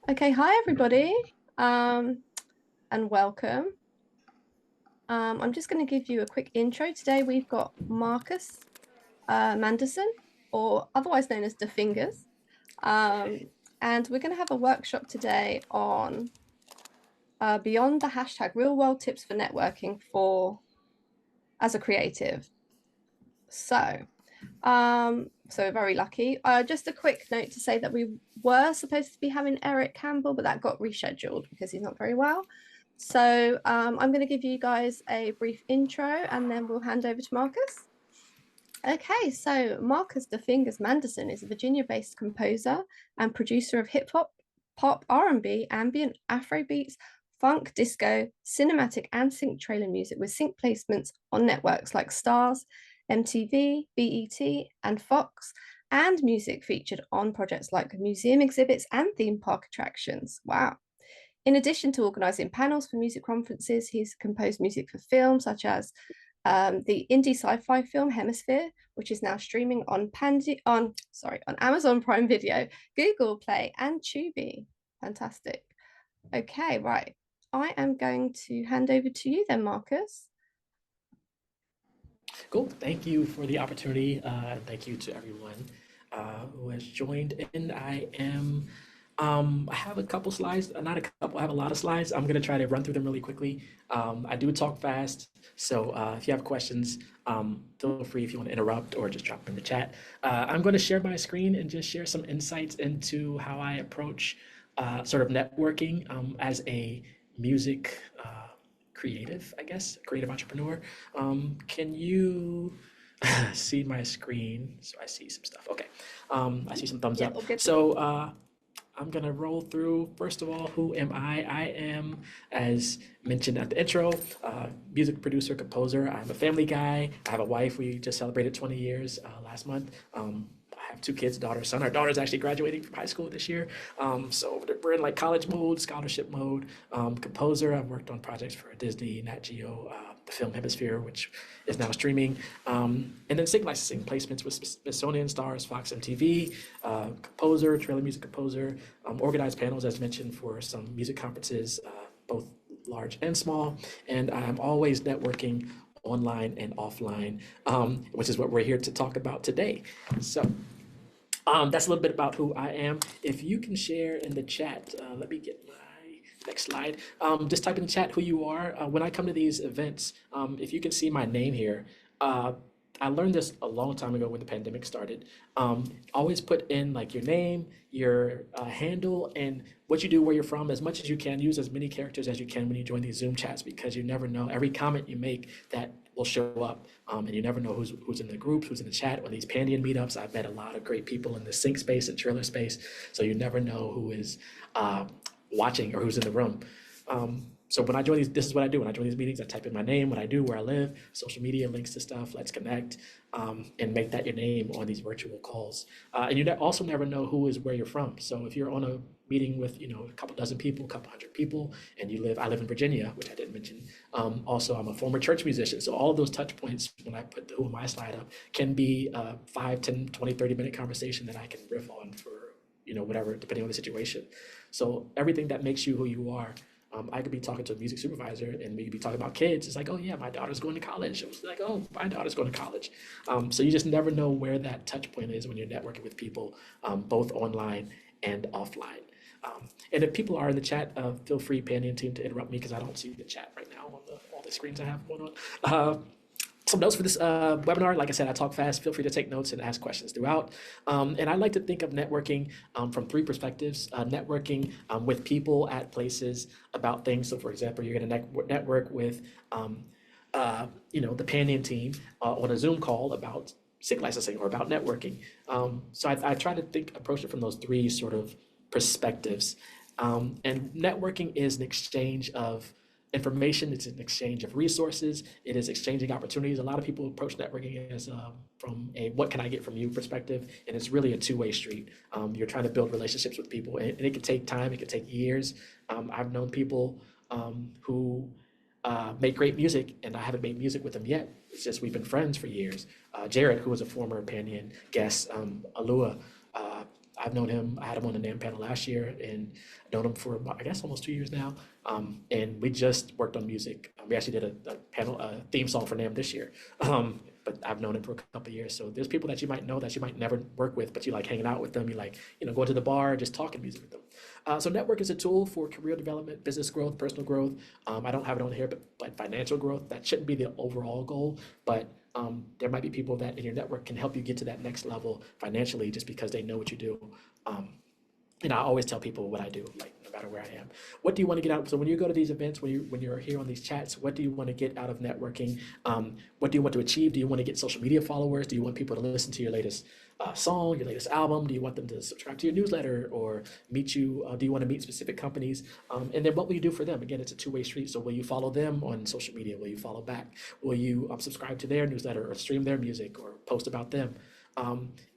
Okay, hi everybody, and welcome. I'm just going to give you a quick intro. Today we've got Marcus Manderson, or otherwise known as the Fingers, um, and we're going to have a workshop today on beyond the hashtag real world tips for networking for as a creative. So we're very lucky. Just a quick note to say that we were supposed to be having Eric Campbell, but that got rescheduled because he's not very well. So I'm going to give you guys a brief intro and then we'll hand over to Marcus. Okay, so Marcus the Fingers Manderson is a Virginia-based composer and producer of hip hop, pop, R&B, ambient, Afro beats, funk, disco, cinematic, and sync trailer music with sync placements on networks like Stars, MTV, BET, and Fox, and music featured on projects like museum exhibits and theme park attractions. Wow. In addition to organising panels for music conferences, he's composed music for films such as the indie sci-fi film Hemisphere, which is now streaming on on Amazon Prime Video, Google Play, and Tubi. Fantastic. Okay, right. I am going to hand over to you then, Marcus. Cool. Thank you for the opportunity. And thank you to everyone who has joined in. I have a couple slides, not a couple, I have a lot of slides. I'm going to try to run through them really quickly. I do talk fast. So if you have questions, feel free if you want to interrupt or just drop them in the chat. I'm going to share my screen and just share some insights into how I approach sort of networking as a music creative, I guess, creative entrepreneur. Can you see my screen? So I see some stuff. Okay. I see some thumbs Yeah, up. all good. So I'm gonna roll through. First of all, who am I? I am, as mentioned at the intro, music producer, composer. I'm a family guy. I have a wife. We just celebrated 20 years last month. I have two kids, daughter, son. Our daughter's actually graduating from high school this year. So we're in like college mode, scholarship mode. Composer. I've worked on projects for Disney, Nat Geo, the film Hemisphere, which is now streaming. And then sync licensing placements with Smithsonian, Stars, Fox, MTV. Composer, trailer music composer. Organized panels, as mentioned, for some music conferences, both large and small. And I'm always networking online and offline, which is what we're here to talk about today. So that's a little bit about who I am. If you can share in the chat, let me get my next slide. Just type in the chat who you are. When I come to these events, if you can see my name here, uh, I learned this a long time ago when the pandemic started. Always put in like your name, your handle, and what you do, where you're from, as much as you can. Use as many characters as you can when you join these Zoom chats because you never know. Every comment you make that will show up, and you never know who's in the groups, who's in the chat. Or these Pandion meetups, I've met a lot of great people in the sync space and trailer space, so you never know who is watching or who's in the room. So when I join these, this is what I do. When I join these meetings, I type in my name, what I do, where I live, social media, links to stuff, let's connect, and make that your name on these virtual calls. And you also never know who is where you're from. So if you're on a meeting with, a couple dozen people, a couple hundred people, and I live in Virginia, which I didn't mention. Also, I'm a former church musician. So all of those touch points, when I put the who am I slide up, can be a 5, 10, 20, 30-minute conversation that I can riff on for, whatever, depending on the situation. So everything that makes you who you are. I could be talking to a music supervisor and we could be talking about kids. It's like, oh yeah, my daughter's going to college. It was like, oh, my daughter's going to college. So you just never know where that touch point is when you're networking with people, both online and offline. And if people are in the chat, feel free, Pandion team, to interrupt me because I don't see the chat right now on all the screens I have going on. Some notes for this webinar. Like I said, I talk fast. Feel free to take notes and ask questions throughout. And I like to think of networking from three perspectives. Networking with people at places about things. So for example, you're gonna network with the Pandion team on a Zoom call about sync licensing or about networking. So I try to approach it from those three sort of perspectives. And networking is an exchange of information. It's an exchange of resources. It is exchanging opportunities. A lot of people approach networking as from a what can I get from you perspective, and it's really a two-way street. You're trying to build relationships with people, and it can take time. It can take years. I've known people who make great music, and I haven't made music with them yet. It's just we've been friends for years. Jared, who was a former Pandion guest, Alua, I've known him. I had him on the NAM panel last year, and I've known him for I guess almost 2 years now. And we just worked on music. We actually did a theme song for NAM this year. But I've known him for a couple of years. So there's people that you might know that you might never work with, but you like hanging out with them. You like, going to the bar, just talking music with them. So network is a tool for career development, business growth, personal growth. I don't have it on here, but financial growth, that shouldn't be the overall goal. But there might be people that in your network can help you get to that next level financially just because they know what you do. Um, and I always tell people what I do, like no matter where I am. What do you want to get out? So when you go to these events, when you're here on these chats, what do you want to get out of networking? What do you want to achieve? Do you want to get social media followers? Do you want people to listen to your latest song, your latest album? Do you want them to subscribe to your newsletter or meet you? Do you want to meet specific companies? And then what will you do for them? Again, it's a two-way street. So will you follow them on social media? Will you follow back? Will you subscribe to their newsletter or stream their music or post about them?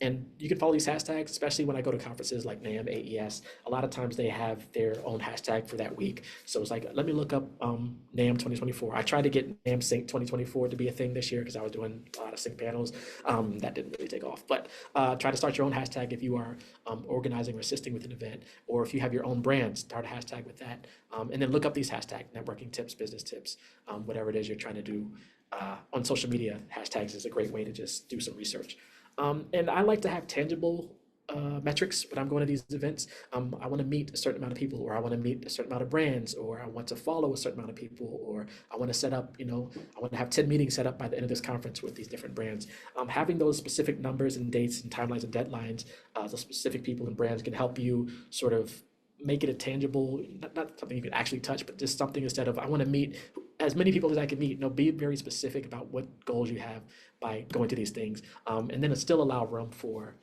And you can follow these hashtags, especially when I go to conferences like NAM, AES. A lot of times they have their own hashtag for that week. So it's like, let me look up NAM 2024. I tried to get NAM Sync 2024 to be a thing this year because I was doing a lot of sync panels. That didn't really take off. But try to start your own hashtag if you are organizing or assisting with an event, or if you have your own brand, start a hashtag with that. And then look up these hashtags, networking tips, business tips, whatever it is you're trying to do on social media. Hashtags is a great way to just do some research. And I like to have tangible metrics when I'm going to these events. I want to meet a certain amount of people, or I want to meet a certain amount of brands, or I want to follow a certain amount of people, or I want to set up, I want to have 10 meetings set up by the end of this conference with these different brands. Having those specific numbers and dates and timelines and deadlines, those specific people and brands can help you sort of make it a tangible, not something you can actually touch, but just something instead of I want to meet as many people as I can meet. Be very specific about what goals you have by going to these things, and then it still allow room for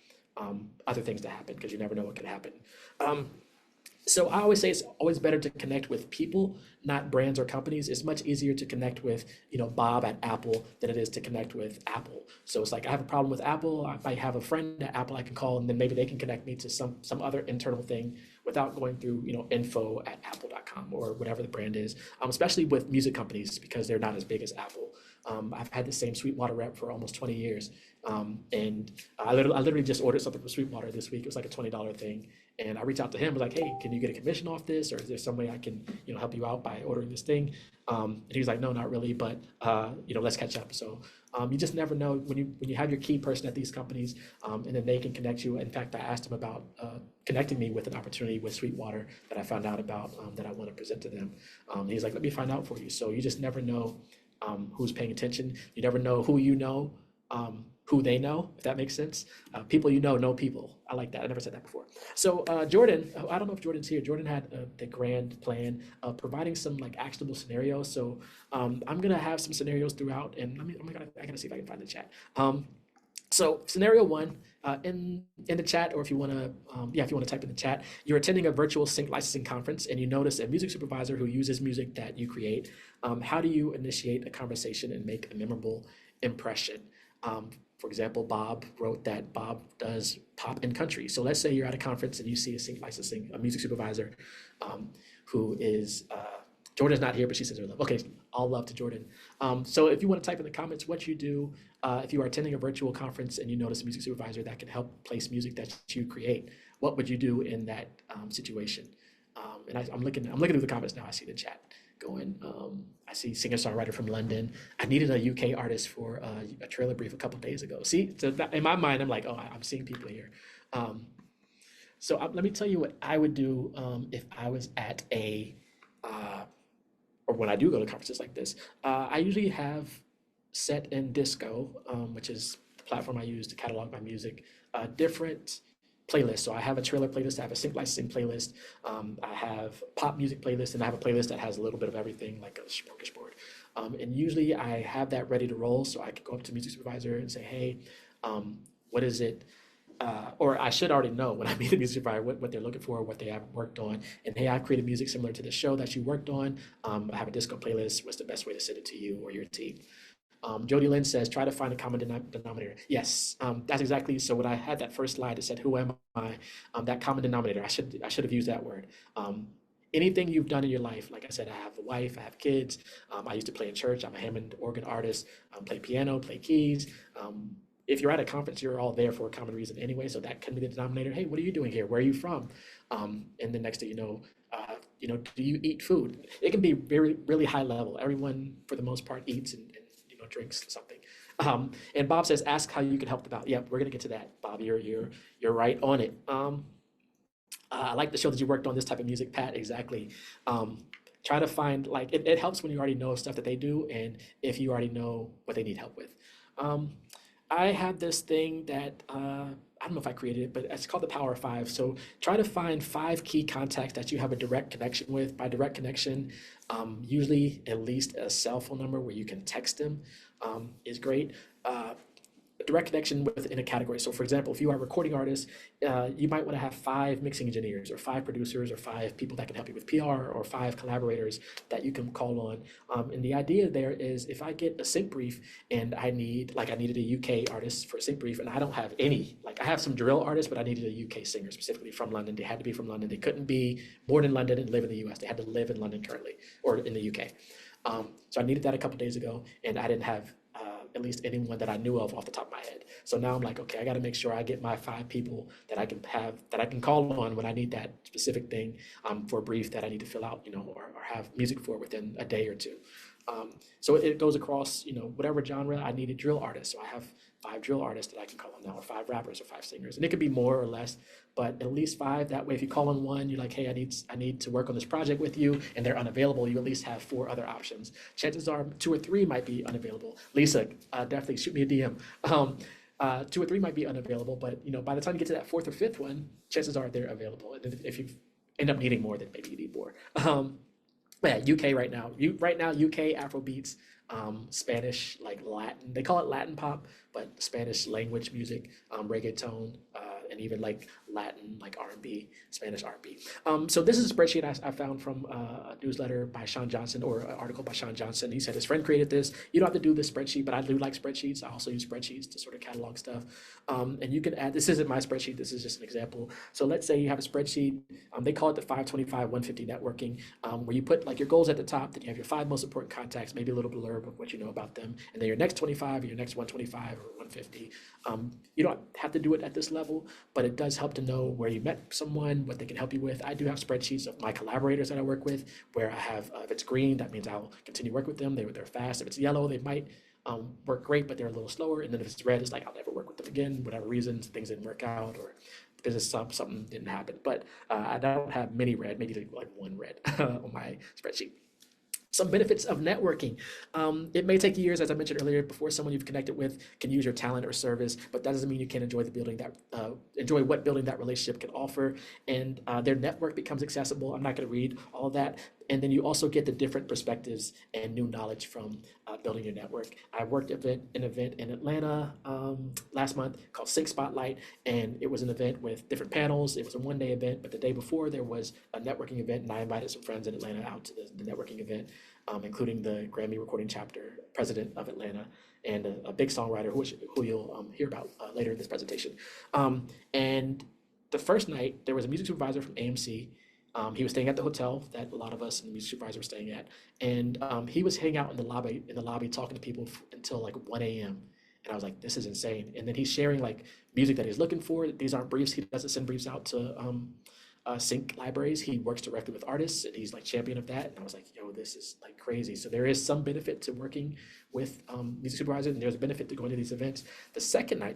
other things to happen because you never know what could happen. So I always say it's always better to connect with people, not brands or companies. It's much easier to connect with, Bob at Apple than it is to connect with Apple. So it's like I have a problem with Apple. If I have a friend at Apple, I can call, and then maybe they can connect me to some other internal thing without going through, info@apple.com or whatever the brand is. Especially with music companies because they're not as big as Apple. I've had the same Sweetwater rep for almost 20 years. And I literally just ordered something from Sweetwater this week. It was like a $20 thing. And I reached out to him, was like, hey, can you get a commission off this? Or is there some way I can, help you out by ordering this thing? And he was like, no, not really, but, let's catch up. So you just never know when you have your key person at these companies, and then they can connect you. In fact, I asked him about connecting me with an opportunity with Sweetwater that I found out about that I want to present to them. He's like, let me find out for you. So you just never know who's paying attention. You never know who who they know, if that makes sense. People know people. I like that. I never said that before. So Jordan, I don't know if Jordan's here. Jordan had the grand plan of providing some like actionable scenarios. So I'm gonna have some scenarios throughout, and I gotta see if I can find the chat. So scenario one, in the chat, or if you want to type in the chat, you're attending a virtual sync licensing conference and you notice a music supervisor who uses music that you create. How do you initiate a conversation and make a memorable impression? For example, Bob wrote that Bob does pop and country. So let's say you're at a conference and you see a music supervisor who is, Jordan's not here, but she says her love. Okay, all love to Jordan. So if you want to type in the comments what you do, if you are attending a virtual conference and you notice a music supervisor that can help place music that you create, what would you do in that situation? And I'm looking through the comments now. I see the chat going. I see singer-songwriter from London. I needed a UK artist for a trailer brief a couple days ago. See, so in my mind, I'm like, oh, I'm seeing people here. So let me tell you what I would do if I was at or when I do go to conferences like this. I usually have Set in Disco, which is the platform I use to catalog my music, different playlists. So I have a trailer playlist, I have a sync licensing playlist, I have pop music playlist, and I have a playlist that has a little bit of everything, like a smorgasbord. And usually I have that ready to roll, so I can go up to music supervisor and say, hey, what is it? Or I should already know when I meet a music supervisor what they're looking for, what they have worked on. And hey, I've created music similar to the show that you worked on. I have a disco playlist. What's the best way to send it to you or your team? Jody Lynn says, try to find a common denominator. Yes, that's exactly. So when I had that first slide, it said, who am I? That common denominator, I should have used that word. Anything you've done in your life, like I said, I have a wife, I have kids. I used to play in church. I'm a Hammond organ artist. Play piano, play keys. if you're at a conference, you're all there for a common reason anyway. So that can be the denominator. Hey, what are you doing here? Where are you from? And then next thing do you eat food? It can be very, really high level. Everyone, for the most part, eats and drinks something. And Bob says, ask how you can help them out. Yep, we're gonna get to that, Bob. You're right on it. I like the show that you worked on this type of music, Pat. Exactly. Try to find like it helps when you already know stuff that they do, and if you already know what they need help with. Um, I have this thing that I don't know if I created it, but it's called the Power of Five. So try to find five key contacts that you have a direct connection with. By direct connection, usually at least a cell phone number where you can text them is great. Direct connection within a category. So, for example, if you are a recording artist, you might want to have five mixing engineers, or five producers, or five people that can help you with PR, or five collaborators that you can call on. And the idea there is, if I get a sync brief and I needed a UK artist for a sync brief, and I don't have any, like I have some drill artists, but I needed a UK singer specifically from London. They had to be from London. They couldn't be born in London and live in the US. They had to live in London currently, or in the UK. So I needed that a couple days ago, and I didn't have at least anyone that I knew of off the top of my head. So now I'm like, okay, I got to make sure I get my five people that I can call on when I need that specific thing for a brief that I need to fill out, or have music for within a day or two. So it goes across, whatever genre. I need a drill artist, so I have five drill artists that I can call on now, or five rappers, or five singers, and it could be more or less, but at least five. That way, if you call on one, you're like, hey, I need to work on this project with you, and they're unavailable. You at least have four other options. Chances are two or three might be unavailable. Lisa, definitely shoot me a DM. Two or three might be unavailable, but by the time you get to that fourth or fifth one, chances are they're available. And if you end up needing more, then maybe you need more. Yeah, UK right now. UK Afro beats, Spanish, like Latin. They call it Latin pop, but Spanish language music, reggaeton, and even like Latin, like R&B, Spanish R&B. So this is a spreadsheet I found from a newsletter by Sean Johnson, or an article by Sean Johnson. He said his friend created this. You don't have to do this spreadsheet, but I do like spreadsheets. I also use spreadsheets to sort of catalog stuff. And you can add, this isn't my spreadsheet, this is just an example. So let's say you have a spreadsheet, they call it the 525 150 networking, where you put like your goals at the top, then you have your five most important contacts, maybe a little blurb of what you know about them, and then your next 25, or your next 125 or 150. You don't have to do it at this level, but it does help to know where you met someone, what they can help you with. I do have spreadsheets of my collaborators that I work with, where I have, if it's green, that means I'll continue work with them. They're fast. If it's yellow, they might work great, but they're a little slower. And then if it's red, it's like I'll never work with them again, whatever reasons, things didn't work out, or business something didn't happen. But I don't have many red, maybe like one red on my spreadsheet. Some benefits of networking. It may take years, as I mentioned earlier, before someone you've connected with can use your talent or service, but that doesn't mean you can't enjoy what building that relationship can offer, and their network becomes accessible. I'm not going to read all that. And then you also get the different perspectives and new knowledge from building your network. I worked at an event in Atlanta last month called Sync Spotlight, and it was an event with different panels. It was a one-day event, but the day before there was a networking event, and I invited some friends in Atlanta out to the networking event, including the Grammy Recording Chapter president of Atlanta, and a big songwriter who you'll hear about later in this presentation. And the first night, there was a music supervisor from AMC. He was staying at the hotel that a lot of us in the music supervisor were staying at, and he was hanging out in the lobby talking to people until like 1 a.m. And I was like, this is insane. And then he's sharing like music that he's looking for. These aren't briefs. He doesn't send briefs out to sync libraries. He works directly with artists, and he's like champion of that. And I was like, yo, this is like crazy. So there is some benefit to working with music supervisors, and there's a benefit to going to these events. The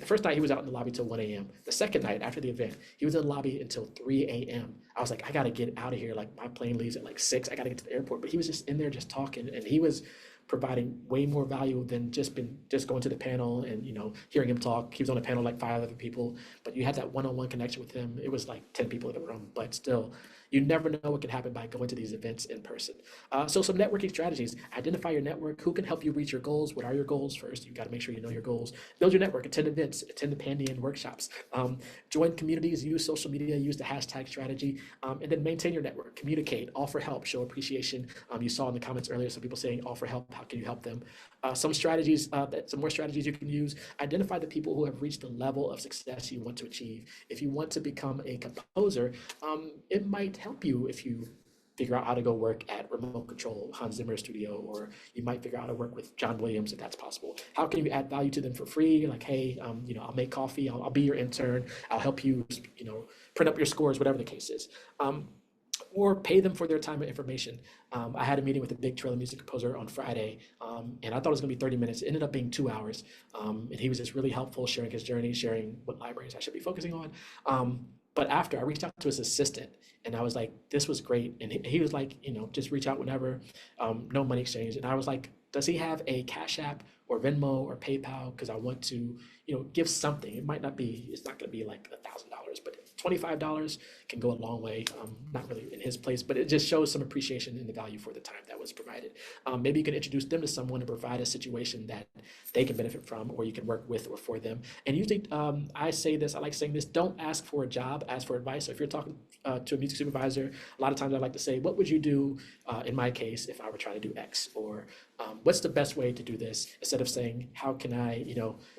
first night he was out in the lobby till 1 a.m. The second night after the event, he was in the lobby until 3 a.m. I was like, I gotta get out of here. Like my plane leaves at like 6. I gotta get to the airport. But he was just in there just talking, and he was providing way more value than just going to the panel and hearing him talk. He was on a panel like 5 other people, but you had that one-on-one connection with him. It was like 10 people in the room, but still, you never know what can happen by going to these events in person. So some networking strategies: identify your network. Who can help you reach your goals? What are your goals? First, you've got to make sure you know your goals. Build your network. Attend events. Attend the Pandion workshops. Join communities. Use social media. Use the hashtag strategy. And then maintain your network. Communicate. Offer help. Show appreciation. You saw in the comments earlier some people saying, offer help. How can you help them? Some more strategies you can use. Identify the people who have reached the level of success you want to achieve. If you want to become a composer, it might help you if you figure out how to go work at Remote Control, Hans Zimmer studio, or you might figure out how to work with John Williams if that's possible. How can you add value to them for free? Like, hey, I'll make coffee, I'll be your intern, I'll help you, print up your scores, whatever the case is. Or pay them for their time and information. I had a meeting with a big trailer music composer on Friday, and I thought it was going to be 30 minutes. It ended up being 2 hours, and he was just really helpful, sharing his journey, sharing what libraries I should be focusing on. But after, I reached out to his assistant, and I was like, "This was great," and he was like, "Just reach out whenever, no money exchange." And I was like, "Does he have a Cash App or Venmo or PayPal? Because I want to, give something. It might not be, it's not going to be like $1,000, but $25 can go a long way. Not really in his place, but it just shows some appreciation in the value for the time that was provided. Maybe you can introduce them to someone and provide a situation that they can benefit from, or you can work with or for them. And usually, I like saying this: don't ask for a job, ask for advice. So if you're talking to a music supervisor, a lot of times I like to say, "What would you do in my case if I were trying to do X?" Or what's the best way to do this, instead of saying, how can I,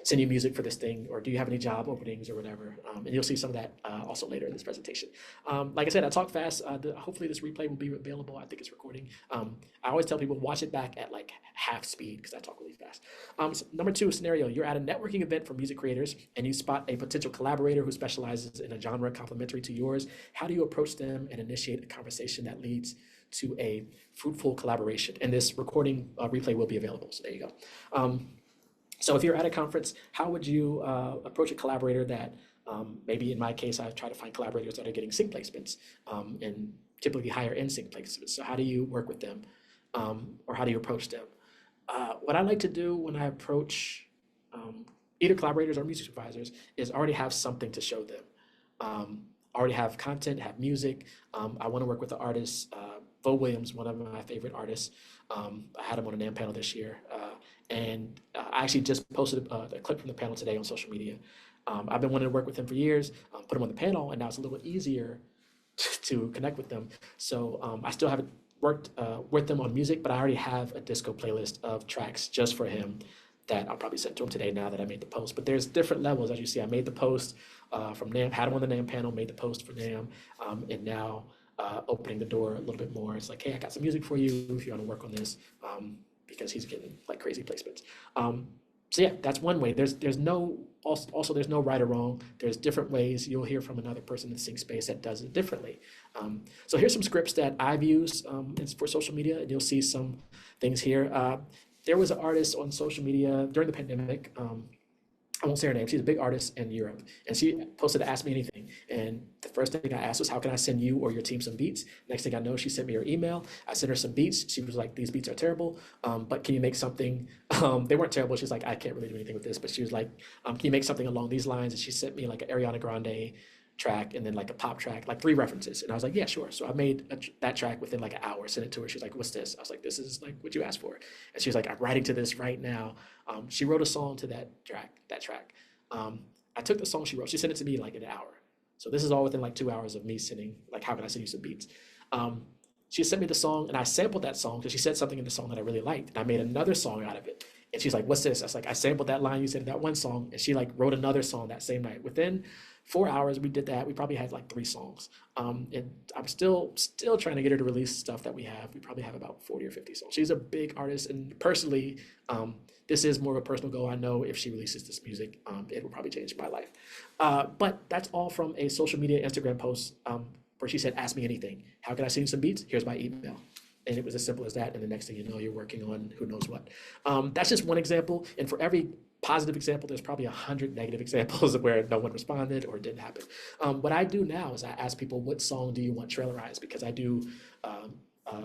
send you music for this thing, or do you have any job openings or whatever. And you'll see some of that also later in this presentation. Like I said, I talk fast. Hopefully this replay will be available. I think it's recording. I always tell people, watch it back at like half speed because I talk really fast. So number 2 scenario: you're at a networking event for music creators and you spot a potential collaborator who specializes in a genre complementary to yours. How do you approach them and initiate a conversation that leads to a fruitful collaboration? And this recording replay will be available, so there you go. So if you're at a conference, how would you approach a collaborator that, maybe in my case, I try to find collaborators that are getting sync placements, and typically higher end sync placements. So how do you work with them, or how do you approach them? What I like to do when I approach either collaborators or music supervisors is already have something to show them. Already have content, have music. I want to work with the artist, Bo Williams, one of my favorite artists. I had him on a NAMM panel this year, and I actually just posted a clip from the panel today on social media. I've been wanting to work with him for years, put him on the panel, and now it's a little easier to connect with them. So I still haven't worked with them on music, but I already have a disco playlist of tracks just for him that I'll probably send to him today now that I made the post. But there's different levels. As you see, I made the post from NAMM, had him on the NAMM panel, made the post for NAMM, and now opening the door a little bit more. It's like, hey, I got some music for you if you want to work on this, because he's getting like crazy placements. So yeah, that's one way. There's no right or wrong. There's different ways. You'll hear from another person in the sync space that does it differently. So here's some scripts that I've used for social media, and you'll see some things here. There was an artist on social media during the pandemic. I won't say her name. She's a big artist in Europe, and she posted to Ask Me Anything. And the first thing I asked was, how can I send you or your team some beats? Next thing I know, she sent me her email. I sent her some beats. She was like, these beats are terrible, but can you make something? They weren't terrible. She's like, I can't really do anything with this, but she was like, can you make something along these lines? And she sent me like an Ariana Grande track and then like a pop track, like 3 references. And I was like, yeah, sure. So I made that track within like an hour, sent it to her. She's like, what's this? I was like, this is like what you asked for. And she was like, I'm writing to this right now. She wrote a song to that track. I took the song she wrote. She sent it to me like in an hour. So this is all within like 2 hours of me sending, like, how can I send you some beats? She sent me the song and I sampled that song because she said something in the song that I really liked. And I made another song out of it. And she's like, what's this? I was like, I sampled that line you said in that one song. And she like wrote another song that same night. Within 4 hours, we did that. We probably had like 3 songs. And I'm still trying to get her to release stuff that we have. We probably have about 40 or 50 songs. She's a big artist. And personally, this is more of a personal goal. I know if she releases this music, it will probably change my life. But that's all from a social media Instagram post where she said, ask me anything. How can I send you some beats? Here's my email. And it was as simple as that. And the next thing you know, you're working on who knows what. That's just one example. And for every positive example, there's probably 100 negative examples where no one responded or it didn't happen. What I do now is I ask people, what song do you want trailerized? Because I do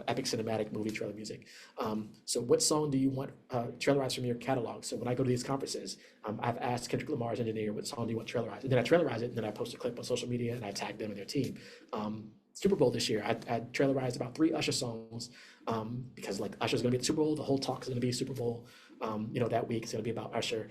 epic cinematic movie trailer music. So what song do you want trailerized from your catalog? So when I go to these conferences, I've asked Kendrick Lamar's engineer, what song do you want trailerized? And then I trailerize it, and then I post a clip on social media, and I tag them and their team. Super Bowl this year, I trailerized about 3 Usher songs because like Usher's gonna be at the Super Bowl. The whole talk is gonna be Super Bowl. That week it's gonna be about Usher.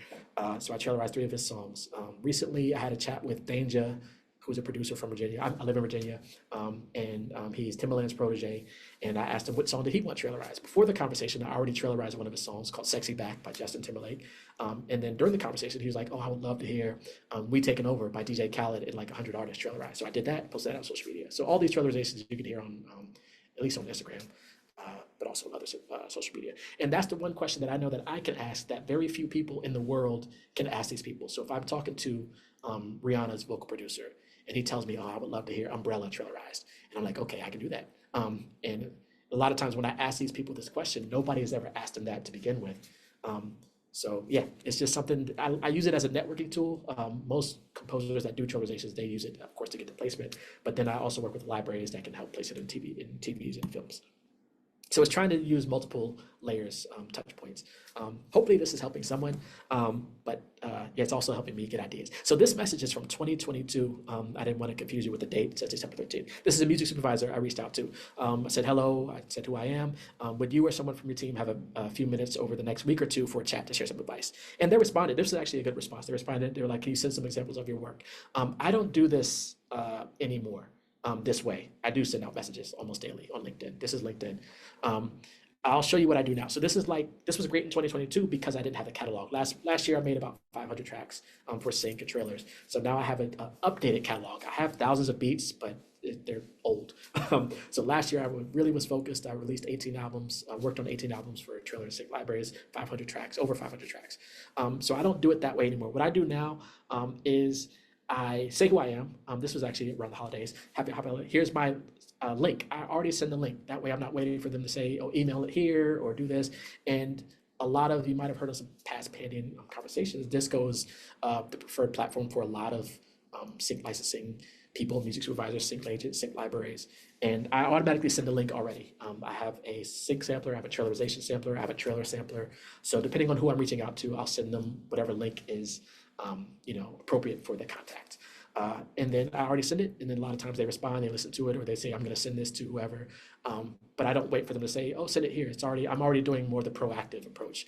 So I trailerized 3 of his songs. Recently, I had a chat with Danja, who's a producer from Virginia. I live in Virginia, and he's Timbaland's protege. And I asked him what song did he want trailerized. Before the conversation, I already trailerized one of his songs called Sexy Back by Justin Timberlake. And then during the conversation, he was like, oh, I would love to hear We Taken Over by DJ Khaled and like 100 artists trailerized. So I did that, posted that on social media. So all these trailerizations you can hear on at least on Instagram, but also on other social media. And that's the one question that I know that I can ask that very few people in the world can ask these people. So if I'm talking to Rihanna's vocal producer and he tells me, oh, I would love to hear Umbrella Trailerized. And I'm like, okay, I can do that. And a lot of times when I ask these people this question, nobody has ever asked them that to begin with. So yeah, it's just something I use it as a networking tool. Most composers that do trailerizations, they use it, of course, to get the placement. But then I also work with libraries that can help place it in TVs and films. So it's trying to use multiple layers, touch points. Hopefully this is helping someone, but yeah, it's also helping me get ideas. So this message is from 2022. I didn't want to confuse you with the date. It says December 13th. This is a music supervisor I reached out to. I said, hello, I said who I am. Would you or someone from your team have a few minutes over the next week or two for a chat to share some advice? And they responded. This is actually a good response. They responded. They were like, can you send some examples of your work? I don't do this anymore. This way. I do send out messages almost daily on LinkedIn. This is LinkedIn. I'll show you what I do now. So this was great in 2022 because I didn't have a catalog. Last year I made about 500 tracks for sync and trailers. So now I have an updated catalog. I have thousands of beats, but they're old. So last year I really was focused. I released 18 albums, worked on 18 albums for trailer and sync libraries, 500 tracks, over 500 tracks. So I don't do it that way anymore. What I do now is I say who I am. This was actually around the holidays. Happy holiday. Here's my link. I already send the link. That way I'm not waiting for them to say, oh, email it here or do this. And a lot of you might have heard of some past Pandion conversations. Disco is the preferred platform for a lot of sync licensing people, music supervisors, sync agents, sync libraries. And I automatically send the link already. I have a sync sampler, I have a trailerization sampler, I have a trailer sampler. So depending on who I'm reaching out to, I'll send them whatever link is appropriate for the contact. And then I already send it, and then a lot of times they respond, they listen to it, or they say, I'm going to send this to whoever. But I don't wait for them to say, oh, send it here. I'm already doing more the proactive approach.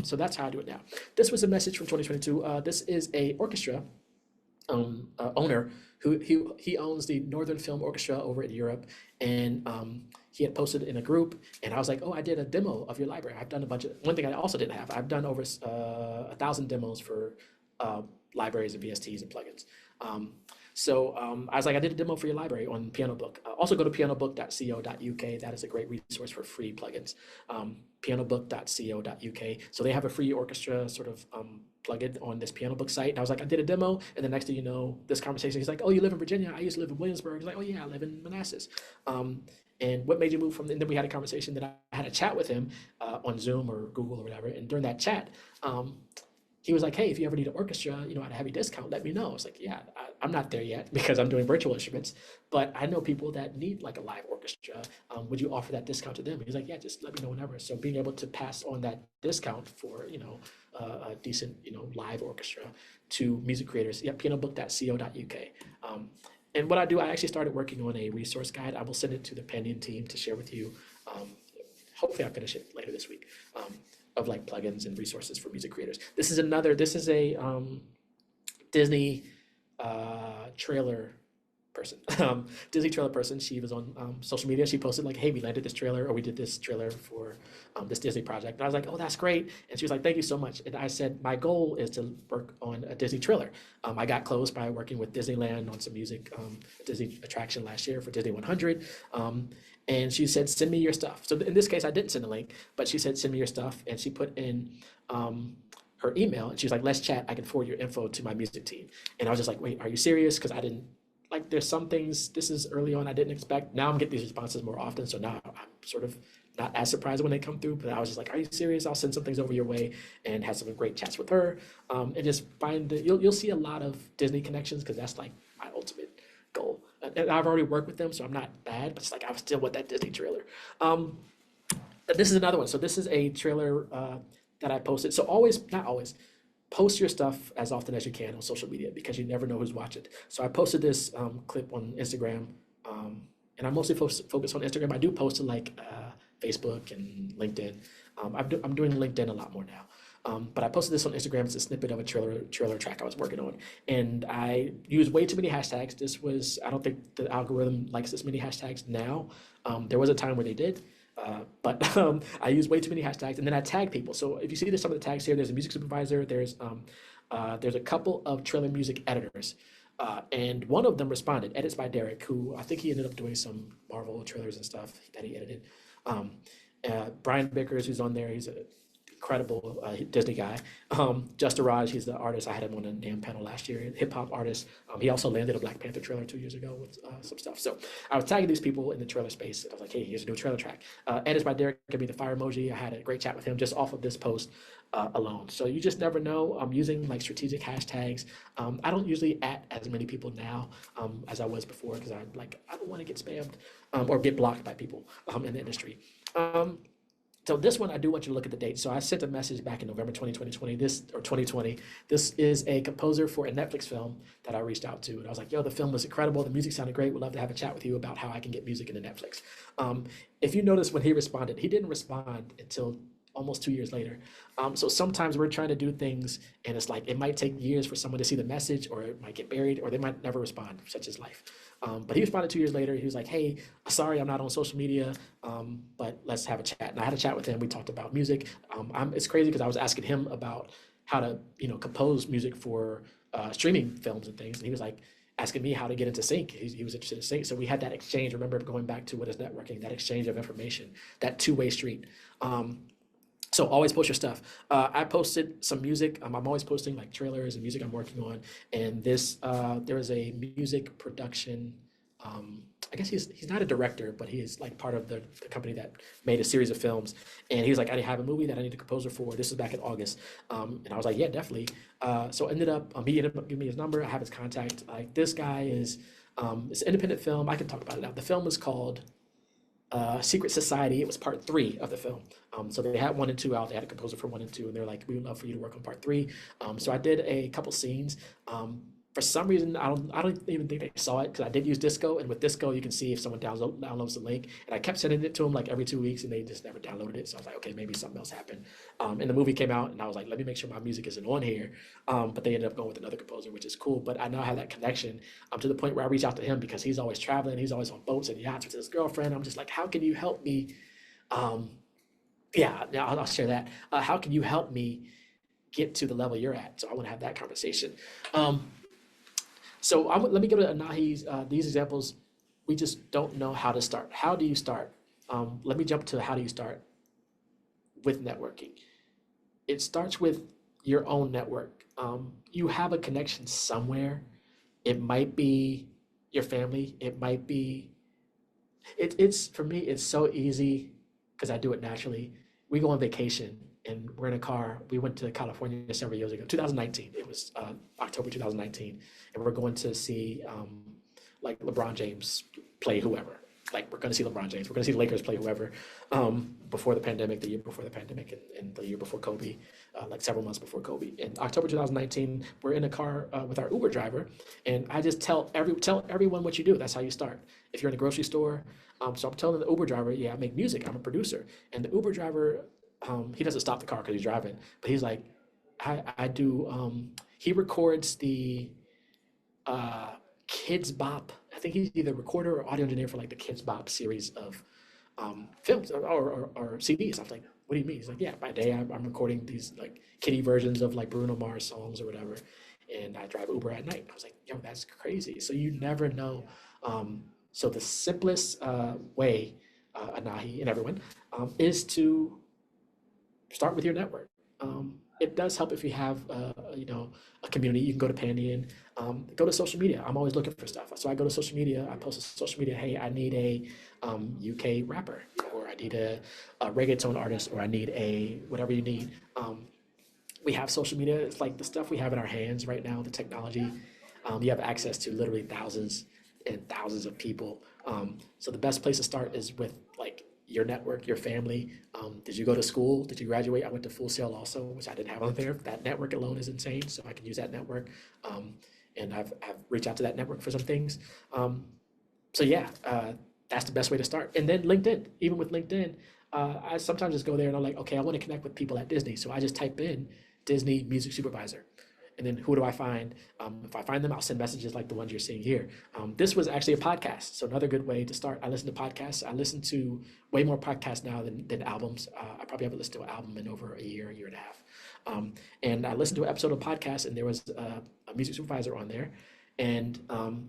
So that's how I do it now. This was a message from 2022. This is a orchestra owner who he owns the Northern Film Orchestra over in Europe, and he had posted in a group, and I was like, oh, I did a demo of your library. I've done one thing I also didn't have, I've done over 1,000 demos for libraries and VSTs and plugins. So I was like, I did a demo for your library on PianoBook. Also go to pianobook.co.uk. That is a great resource for free plugins. Pianobook.co.uk. So they have a free orchestra sort of plugin on this PianoBook site. And I was like, I did a demo. And the next thing you know, this conversation, he's like, oh, you live in Virginia? I used to live in Williamsburg. He's like, oh yeah, I live in Manassas. And what made you move from, and then we had a conversation that I had a chat with him on Zoom or Google or whatever. And during that chat, he was like, hey, if you ever need an orchestra, at a heavy discount, let me know. I was like, yeah, I'm not there yet because I'm doing virtual instruments, but I know people that need like a live orchestra. Would you offer that discount to them? He's like, yeah, just let me know whenever. So being able to pass on that discount for, a decent, live orchestra to music creators, yeah, pianobook.co.uk. And what I do, I actually started working on a resource guide. I will send it to the Pandion team to share with you. Hopefully I'll finish it later this week. Of like plugins and resources for music creators. This is a Disney trailer person. Disney trailer person. She was on social media. She posted like, hey, we landed this trailer, or we did this trailer for this Disney project. And I was like, oh, that's great. And she was like, thank you so much. And I said, my goal is to work on a Disney trailer. I got close by working with Disneyland on some music, Disney attraction last year for Disney 100. And she said, send me your stuff. So in this case, I didn't send a link, but she said, send me your stuff. And she put in her email, and she was like, let's chat. I can forward your info to my music team. And I was just like, wait, are you serious? Because I didn't, like, there's some things, this is early on, I didn't expect. Now I'm getting these responses more often. So now I'm sort of not as surprised when they come through, but I was just like, are you serious? I'll send some things over your way, and had some great chats with her. And just you'll see a lot of Disney connections, because that's like my ultimate goal. And I've already worked with them, so I'm not bad, but it's like I still want that Disney trailer. This is another one. So this is a trailer that I posted. So not always, post your stuff as often as you can on social media, because you never know who's watching. So I posted this clip on Instagram, and I mostly focus on Instagram. I do post to like Facebook and LinkedIn. I'm doing LinkedIn a lot more now. But I posted this on Instagram. It's a snippet of a trailer track I was working on. And I used way too many hashtags. I don't think the algorithm likes this many hashtags now. There was a time where they did. But I used way too many hashtags, and then I tag people. So if you see some of the tags here, there's a music supervisor, there's a couple of trailer music editors. And one of them responded, edits by Derek, who I think he ended up doing some Marvel trailers and stuff that he edited. Um, Brian Bickers, who's on there, he's a incredible Disney guy. Justin Raj, he's the artist. I had him on a damn panel last year, hip hop artist. He also landed a Black Panther trailer 2 years ago with some stuff. So I was tagging these people in the trailer space. And I was like, hey, here's a new trailer track. Edits by Derek, give me the fire emoji. I had a great chat with him just off of this post alone. So you just never know. I'm using like strategic hashtags. I don't usually at as many people now as I was before because I don't want to get spammed or get blocked by people in the industry. So this one, I do want you to look at the date. So I sent a message back in November 2020, 2020. This is a composer for a Netflix film that I reached out to. And I was like, yo, the film was incredible. The music sounded great. We'd love to have a chat with you about how I can get music into Netflix. If you notice when he responded, he didn't respond until almost 2 years later. So sometimes we're trying to do things and it's like, it might take years for someone to see the message or it might get buried or they might never respond, such as life. But he responded 2 years later. He was like, hey, sorry, I'm not on social media, but let's have a chat. And I had a chat with him. We talked about music. It's crazy because I was asking him about how to, compose music for streaming films and things. And he was like, asking me how to get into sync. He was interested in sync. So we had that exchange. Remember going back to what is networking, that exchange of information, that two-way street. So always post your stuff. I posted some music. I'm always posting like trailers and music I'm working on. And there is a music production. I guess he's not a director, but he is like part of the company that made a series of films. And he was like, I have a movie that I need a composer for. This is back in August. And I was like, yeah, definitely. So he ended up giving me his number. I have his contact. Like this guy is, it's an independent film. I can talk about it now. The film is called Secret Society. It was part 3 of the film. So they had 1 and 2 out. They had a composer for 1 and 2, and they're like, we would love for you to work on part 3. So I did a couple scenes. For some reason, I don't even think they saw it because I did use Disco, and with Disco, you can see if someone downloads the link. And I kept sending it to them like every 2 weeks, and they just never downloaded it. So I was like, okay, maybe something else happened. And the movie came out, and I was like, let me make sure my music isn't on here. But they ended up going with another composer, which is cool. But I now have that connection to the point where I reach out to him because he's always traveling. He's always on boats and yachts with his girlfriend. I'm just like, how can you help me? I'll share that. How can you help me get to the level you're at? So I want to have that conversation. So let me go to Anahi's, these examples. We just don't know how to start. How do you start? Let me jump to how do you start with networking. It starts with your own network. You have a connection somewhere. It might be your family. It might be, it's for me, it's so easy because I do it naturally. We go on vacation and we're in a car. We went to California several years ago, 2019. It was October 2019, and we're going to see like LeBron James play whoever. Like we're going to see LeBron James. We're going to see the Lakers play whoever before the pandemic, the year before the pandemic, and the year before Kobe, like several months before Kobe. In October 2019, we're in a car with our Uber driver, and I just tell everyone what you do. That's how you start. If you're in a grocery store, so I'm telling the Uber driver, yeah, I make music. I'm a producer, and the Uber driver. He doesn't stop the car because he's driving, but he's like, I do. He records the Kids Bop. I think he's either recorder or audio engineer for like the Kids Bop series of films or CDs. I was like, what do you mean? He's like, yeah, by day I'm recording these like kiddie versions of like Bruno Mars songs or whatever, and I drive Uber at night. I was like, yo, that's crazy. So you never know. So the simplest way, Anahi and everyone, is to start with your network. It does help if you have, a community. You can go to Pandion, go to social media. I'm always looking for stuff. So I go to social media. I post on social media, hey, I need a UK rapper, or I need a reggaeton artist, or I need a whatever you need. We have social media. It's like the stuff we have in our hands right now, the technology. You have access to literally thousands and thousands of people. So the best place to start is with like your network, your family. Did you go to school? Did you graduate? I went to Full Sail also, which I didn't have on there. That network alone is insane. So I can use that network. And I've reached out to that network for some things. That's the best way to start. And then LinkedIn, even with LinkedIn, I sometimes just go there and I'm like, okay, I want to connect with people at Disney. So I just type in Disney music supervisor. And then who do I find? If I find them, I'll send messages like the ones you're seeing here. This was actually a podcast, so another good way to start. I listen to podcasts. I listen to way more podcasts now than albums. I probably haven't listened to an album in over a year and a half. And I listened to an episode of podcast, and there was a music supervisor on there. And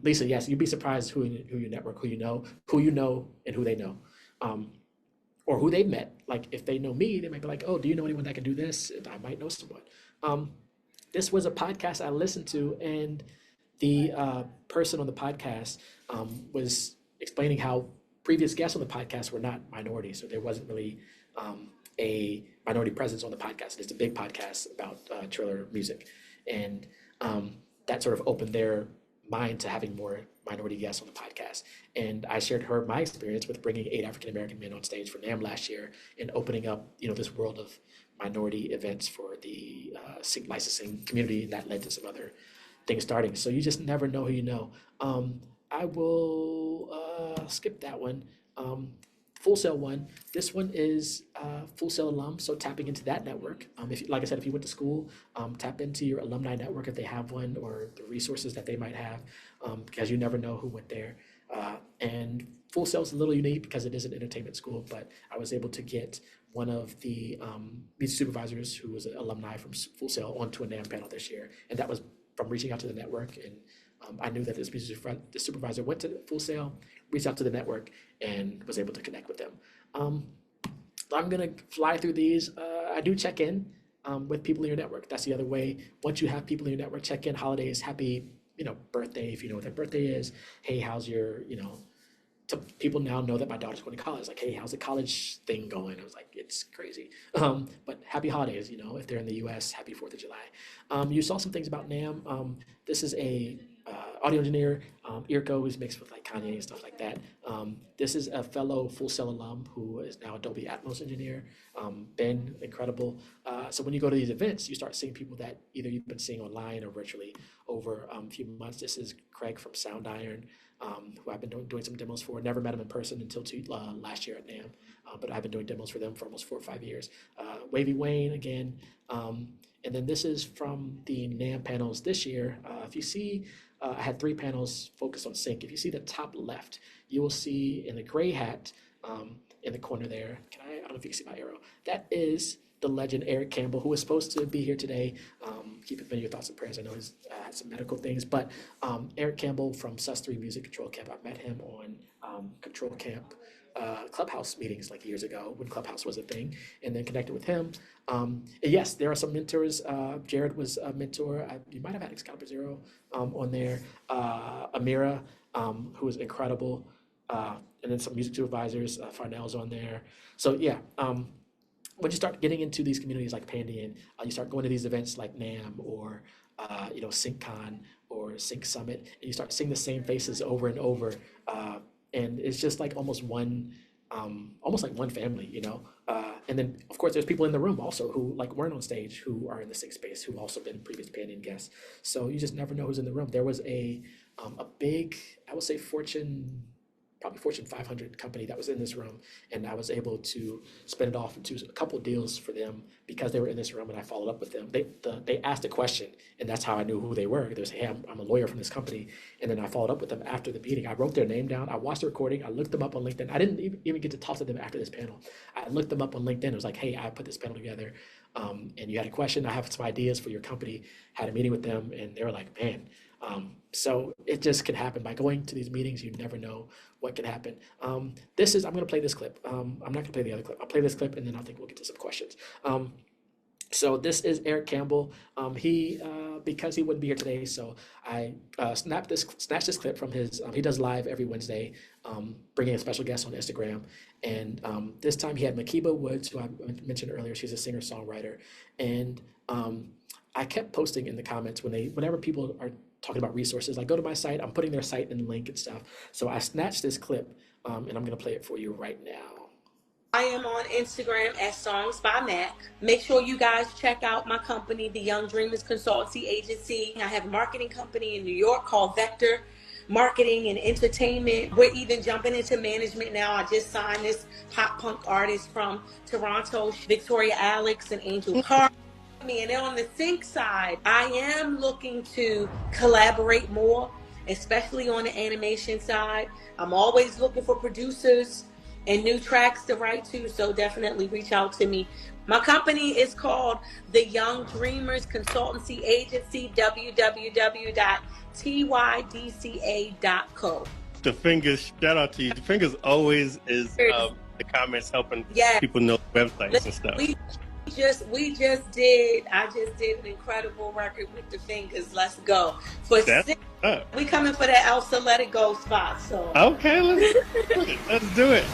Lisa, yes, you'd be surprised who you network, who you know, and who they know, um, or who they've met. Like if they know me, they might be like, "Oh, do you know anyone that can do this?" And I might know someone. Um, this was a podcast I listened to, and the person on the podcast was explaining how previous guests on the podcast were not minorities, so there wasn't really a minority presence on the podcast. It's a big podcast about Triller music, and that sort of opened their mind to having more minority guests on the podcast. And I shared my experience with bringing 8 African American men on stage for NAMM last year and opening up, this world of minority events for the sync licensing community, and that led to some other things starting. So you just never know who you know. I will skip that one. Full Sail one. This one is Full Sail alum, so tapping into that network. If, like I said, if you went to school, tap into your alumni network if they have one, or the resources that they might have, because you never know who went there. And Full Sail is a little unique because it is an entertainment school, but I was able to get one of the music supervisors who was an alumni from Full Sail onto a NAMM panel this year, and that was from reaching out to the network. And I knew that the supervisor went to Full Sail, reached out to the network, and was able to connect with them. I'm gonna fly through these. I do check in with people in your network. That's the other way. Once you have people in your network, check in. Holidays, happy birthday if you know what their birthday is. Hey, how's your people now know that my daughter's going to college. Like, hey, how's the college thing going? I was like, it's crazy. But happy holidays, if they're in the U.S., happy 4th of July. You saw some things about NAMM. This is a audio engineer, Irko, who's mixed with like Kanye and stuff like that. This is a fellow Full Sail alum who is now Adobe Atmos engineer. Ben, incredible. So when you go to these events, you start seeing people that either you've been seeing online or virtually over a few months. This is Craig from Sound Iron, who I've been doing some demos for. Never met him in person until last year at NAMM, but I've been doing demos for them for almost 4 or 5 years. Wavy Wayne again. And then this is from the NAMM panels this year. If you see, I had 3 panels focused on sync. If you see the top left, you will see in the gray hat in the corner there, I don't know if you can see my arrow, that is the legend Eric Campbell, who was supposed to be here today. Keep him in your thoughts and prayers. I know he's had some medical things, but Eric Campbell from sus3 Music Control Camp. I met him on Control Camp Clubhouse meetings like years ago when Clubhouse was a thing, and then connected with him. And yes, there are some mentors. Jared was a mentor. You might have had Excalibur Zero on there. Amira, who was incredible. And then some music supervisors. Farnell's on there. So yeah. When you start getting into these communities like Pandion, you start going to these events like NAMM or SyncCon or Sync Summit, and you start seeing the same faces over and over, and it's just like almost like one family, And then of course there's people in the room also who like weren't on stage, who are in the sync space, who also been previous Pandion guests. So you just never know who's in the room. There was a big, I would say probably Fortune 500 company that was in this room, and I was able to spin it off into a couple deals for them because they were in this room, and I followed up with them. They asked a question, and that's how I knew who they were. They said, hey, I'm a lawyer from this company, and then I followed up with them after the meeting. I wrote their name down. I watched the recording. I looked them up on LinkedIn. I didn't even get to talk to them after this panel. I looked them up on LinkedIn. It was like, hey, I put this panel together, and you had a question. I have some ideas for your company. Had a meeting with them, and they were like, man. So it just can happen by going to these meetings. You never know what can happen. I'm going to play this clip. I'm not going to play the other clip. I'll play this clip, and then I think we'll get to some questions. So this is Eric Campbell. Because he wouldn't be here today, so I snatched this clip from his. He does live every Wednesday, bringing a special guest on Instagram. And this time he had Makiba Woods, who I mentioned earlier. She's a singer-songwriter, and I kept posting in the comments whenever people are talking about resources, like go to my site, I'm putting their site and link and stuff. So I snatched this clip, and I'm gonna play it for you right now. I am on Instagram at Songs by Mac. Make sure you guys check out my company, the Young Dreamers Consultancy Agency. I have a marketing company in New York called Vector Marketing and Entertainment. We're even jumping into management now. I just signed this pop punk artist from Toronto, Victoria Alex and Angel Carr. And then on the sync side, I am looking to collaborate more, especially on the animation side. I'm always looking for producers and new tracks to write to. So definitely reach out to me. My company is called the Young Dreamers Consultancy Agency, www.tydca.co. The Fingers, shout out to you. The Fingers always is the comments helping people know websites and stuff. I just did an incredible record with the Fingers. Let's go. We coming for that Elsa Let It Go spot. So okay, let's do it.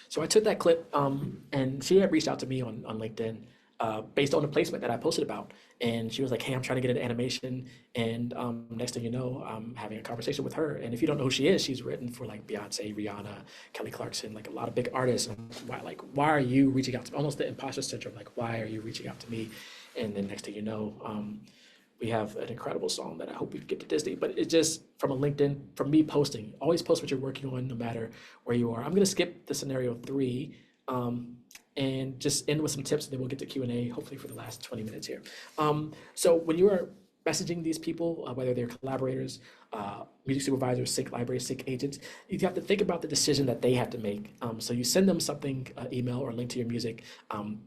So I took that clip, and she had reached out to me on LinkedIn based on the placement that I posted about. And she was like, hey, I'm trying to get into animation. And next thing you know, I'm having a conversation with her. And if you don't know who she is, she's written for like Beyonce, Rihanna, Kelly Clarkson, like a lot of big artists. And why are you reaching out to me? Almost the imposter syndrome, like, why are you reaching out to me? And then next thing you know, we have an incredible song that I hope we get to Disney. But it's just from a LinkedIn, from me posting, always post what you're working on, no matter where you are. I'm going to skip the scenario 3 and just end with some tips, and then we'll get to Q&A, hopefully for the last 20 minutes here. So when you are messaging these people, whether they're collaborators, music supervisors, sync libraries, sync agents, you have to think about the decision that they have to make. So you send them something, email or link to your music.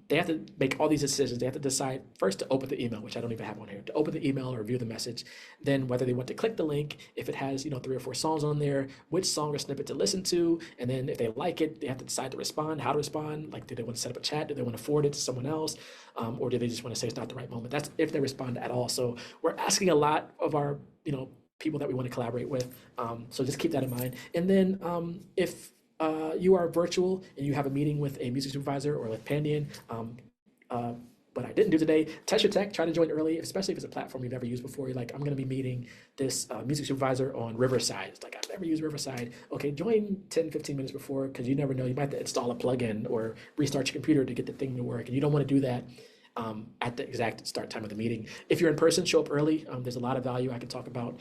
They have to make all these decisions. They have to decide first to open the email, which I don't even have on here, to open the email or view the message. Then whether they want to click the link, if it has 3 or 4 songs on there, which song or snippet to listen to, and then if they like it, they have to decide to respond, how to respond. Like, do they want to set up a chat? Do they want to forward it to someone else? Or do they just want to say it's not the right moment? That's if they respond at all. So we're asking a lot of our, people that we want to collaborate with. So just keep that in mind. And then if you are virtual and you have a meeting with a music supervisor or with Pandion, what I didn't do today, test your tech, try to join early, especially if it's a platform you've never used before. You're like, I'm going to be meeting this music supervisor on Riverside. It's like, I've never used Riverside. Okay, join 10, 15 minutes before, because you never know. You might have to install a plugin or restart your computer to get the thing to work. And you don't want to do that at the exact start time of the meeting. If you're in person, show up early. There's a lot of value. I can talk about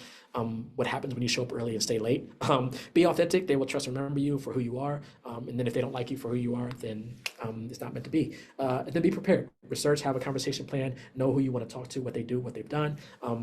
what happens when you show up early and stay late. Be authentic. They will trust and remember you for who you are. And then if they don't like you for who you are, then it's not meant to be. And then be prepared. Research, have a conversation plan, know who you want to talk to, what they do, what they've done.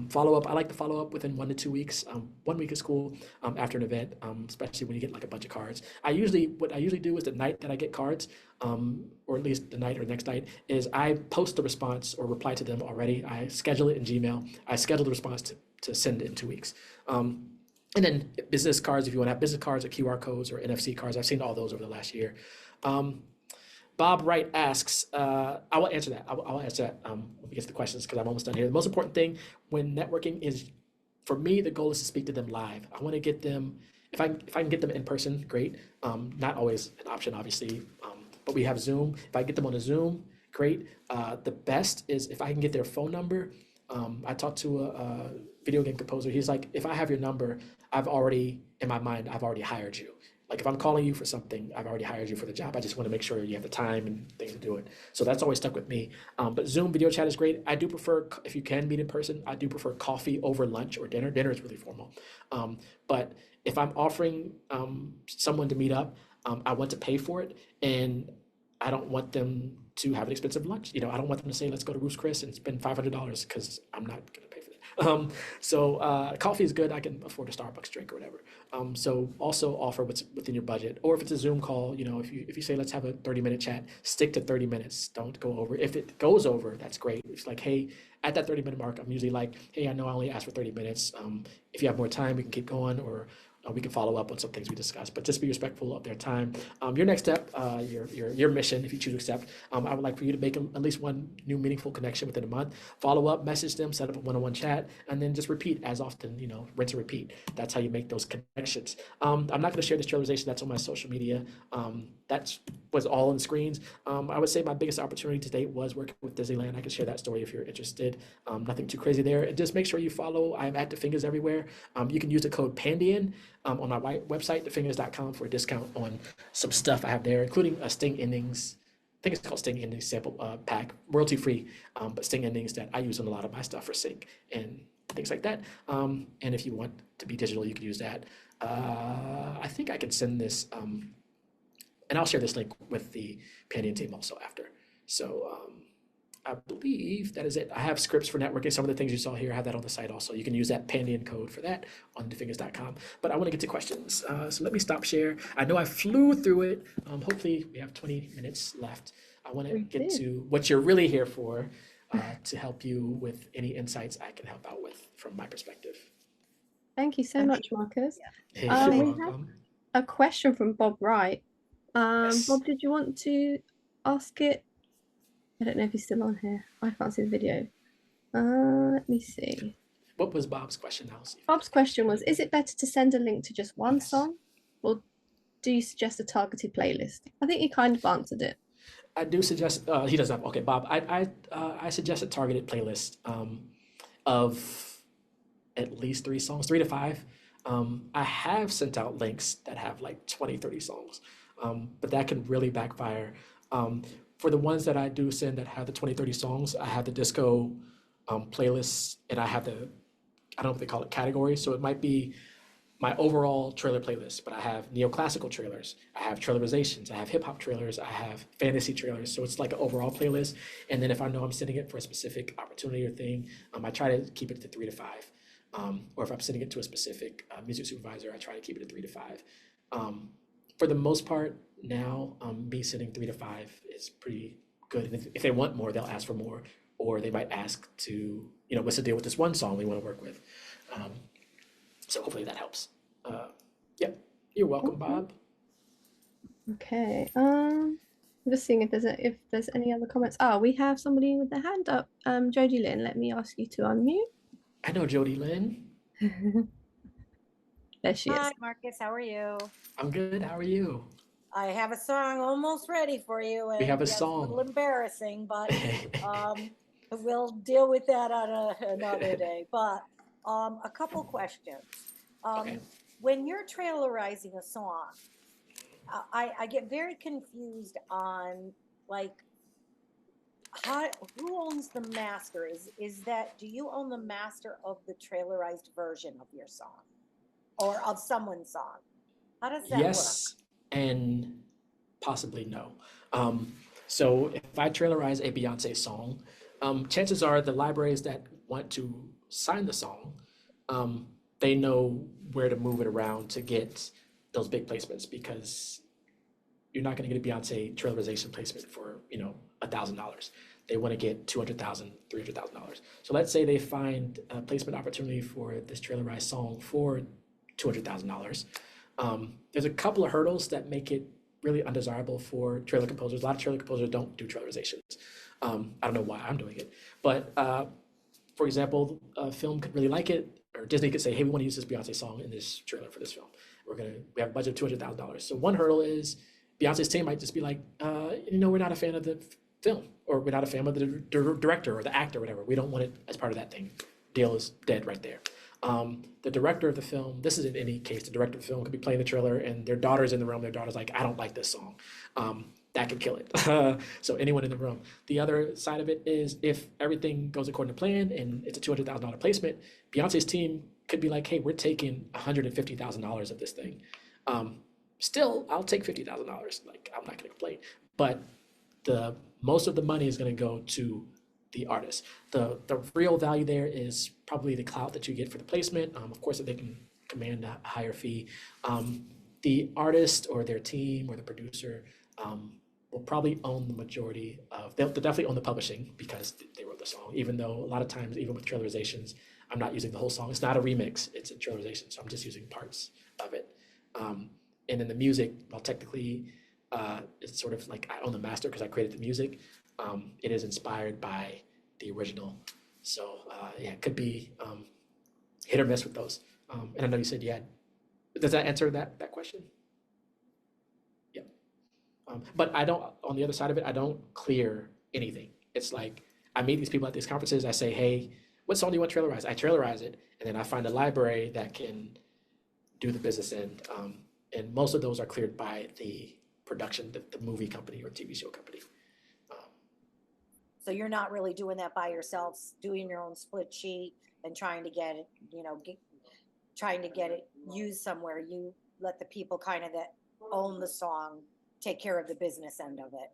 Follow up. I like to follow up within 1 to 2 weeks. 1 week is cool after an event, especially when you get like a bunch of cards. What I usually do is the night that I get cards, or at least the night or next night, is I post the response or reply to them already. I schedule it in Gmail. I schedule the response to send in 2 weeks. And then business cards, if you want to have business cards or QR codes or NFC cards, I've seen all those over the last year. Bob Wright asks, I will answer that. I'll answer that when we get to the questions, because I'm almost done here. The most important thing when networking is, for me, the goal is to speak to them live. I want to get them, if I can get them in person, great. Not always an option, obviously, but we have Zoom. If I get them on a Zoom, great. The best is if I can get their phone number. I talked to a video game composer. He's like, if I have your number, I've already hired you. Like, if I'm calling you for something, I've already hired you for the job. I just want to make sure you have the time and things to do it. So that's always stuck with me. But Zoom video chat is great. I do prefer, if you can meet in person, I do prefer coffee over lunch or dinner. Dinner is really formal. But if I'm offering someone to meet up, I want to pay for it, and I don't want them to have an expensive lunch. I don't want them to say, let's go to Ruth's Chris and spend $500, because I'm not going to pay for that. So coffee is good. I can afford a Starbucks drink or whatever. So also offer what's within your budget. Or if it's a Zoom call, if you say, let's have a 30-minute chat, stick to 30 minutes. Don't go over. If it goes over, that's great. It's like, hey, at that 30-minute mark, I'm usually like, hey, I know I only asked for 30 minutes. If you have more time, we can keep going, or we can follow up on some things we discussed, but just be respectful of their time. Your next step, your mission, if you choose to accept, I would like for you to make at least one new meaningful connection within a month. Follow up, message them, set up a one-on-one chat, and then just repeat as often, rinse and repeat. That's how you make those connections. I'm not going to share this realization that's on my social media. That was all on screens. I would say my biggest opportunity to date was working with Disneyland. I can share that story if you're interested. Nothing too crazy there. And just make sure you follow. I'm at DeFingers everywhere. You can use the code Pandion on my website, defingers.com, for a discount on some stuff I have there, including a Sting Endings. I think it's called Sting Endings sample pack, royalty free, but Sting Endings that I use on a lot of my stuff for sync and things like that. And if you want to be digital, you can use that. I think I can send this, and I'll share this link with the Pandion team also after. So I believe that is it. I have scripts for networking. Some of the things you saw here, I have that on the site also. You can use that Pandion code for that on defingers.com. But I want to get to questions. So let me stop share. I know I flew through it. Hopefully we have 20 minutes left. I want to get to what you're really here for, to help you with any insights I can help out with from my perspective. Thank you so much, Marcus. Hey, we you're have welcome. a question from Bob Wright. Yes. Bob, did you want to ask it? I don't know if he's still on here. I can't see the video. Let me see. What was Bob's question? I'll see. Bob's question was, is it better to send a link to just one song, or do you suggest a targeted playlist? I think you kind of answered it. I do suggest, he doesn't have, okay, Bob, I suggest a targeted playlist of at least 3 songs, 3 to 5. I have sent out links that have like 20, 30 songs, but that can really backfire. For the ones that I do send that have the 20, 30 songs, I have the disco playlists, and I have I don't know what they call it, categories. So it might be my overall trailer playlist, but I have neoclassical trailers, I have trailerizations, I have hip hop trailers, I have fantasy trailers. So it's like an overall playlist. And then if I know I'm sending it for a specific opportunity or thing, I try to keep it to 3 to 5. Or if I'm sending it to a specific music supervisor, I try to keep it at 3 to 5. For the most part now, me sending 3 to 5 is pretty good. And if they want more, they'll ask for more, or they might ask to, what's the deal with this one song we want to work with. So hopefully that helps. Yep, you're welcome, Bob. Okay. I'm just seeing if there's any other comments. Oh, we have somebody with their hand up. Jodie Lynn, let me ask you to unmute. I know Jodie Lynn. There she is. Hi, Marcus. How are you? I'm good. How are you? I have a song almost ready for you. And we have a yes, song. A little embarrassing, but we'll deal with that on another day. But a couple questions. Okay. When you're trailerizing a song, I get very confused on like who owns the master? Do you own the master of the trailerized version of your song or of someone's song? How does that work? Yes, and possibly no. So if I trailerize a Beyonce song, chances are the libraries that want to sign the song, they know where to move it around to get those big placements, because you're not going to get a Beyonce trailerizations placement for, $1,000. They want to get $200,000, $300,000. So let's say they find a placement opportunity for this trailerized song for $200,000. There's a couple of hurdles that make it really undesirable for trailer composers. A lot of trailer composers don't do trailerizations. I don't know why I'm doing it, but for example, a film could really like it, or Disney could say, hey, we want to use this Beyonce song in this trailer for this film. We have a budget of $200,000. So one hurdle is Beyonce's team might just be like, we're not a fan of the film, or we're not a fan of the director or the actor or whatever. We don't want it as part of that thing. Deal is dead right there. The director of the film, this is in any case, the director of the film could be playing the trailer and their daughter's in the room. Their daughter's like, I don't like this song. That could kill it. So anyone in the room. The other side of it is if everything goes according to plan and it's a $200,000 placement, Beyonce's team could be like, hey, we're taking $150,000 of this thing. Still, I'll take $50,000. Like, I'm not going to complain. But most of the money is going to go to the artist. The real value there is probably the clout that you get for the placement. Of course, if they can command a higher fee. The artist or their team or the producer will probably own the majority of, they'll definitely own the publishing because they wrote the song, even though a lot of times, even with trailerizations, I'm not using the whole song. It's not a remix, it's a trailerization, so I'm just using parts of it. And then the music, well, technically, it's sort of like I own the master because I created the music. It is inspired by the original. So it could be hit or miss with those. And I know you said you had, does that answer that question? Yeah. But I don't, on the other side of it, I don't clear anything. It's like, I meet these people at these conferences, I say, hey, what song do you want trailerize? I trailerize it, and then I find a library that can do the business end. And most of those are cleared by the production, the movie company or TV show company. So you're not really doing that by yourself, doing your own split sheet and trying to get it, trying to get it used somewhere. You let the people kind of that own the song take care of the business end of it.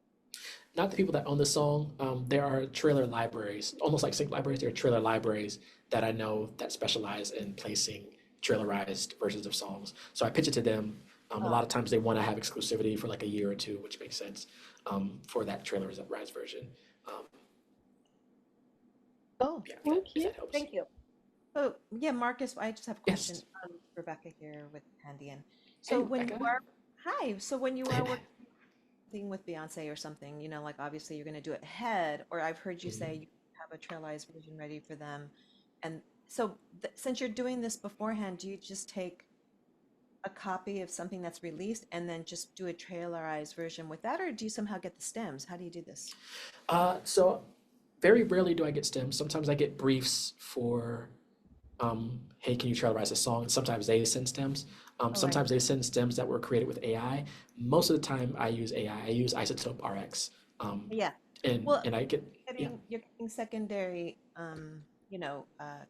not the people that own the song. There are trailer libraries, almost like sync libraries. There are trailer libraries that I know that specialize in placing trailerized versions of songs. So I pitch it to them. A lot of times they want to have exclusivity for like a year or two, which makes sense for that trailerized version. Oh, Yeah, Thank if you. that helps. thank you. So yeah, Marcus, I just have a Yes. question. Rebecca here with Pandion. So Hey, when you Rebecca. are, hi, so when you are working with Beyonce or something, you know, like obviously you're going to do it ahead, or I've heard you say you have a trailized version ready for them. And so since you're doing this beforehand, do you just take a copy of something that's released and then just do a trailerized version with that, or do you somehow get the stems? How do you do this? So very rarely do I get stems. Sometimes I get briefs for, hey, can you trailerize a song? And sometimes they send stems. right. Sometimes they send stems that were created with AI. Most of the time I use AI. I use Isotope RX. Yeah. And Well, I get, yeah. you're getting secondary,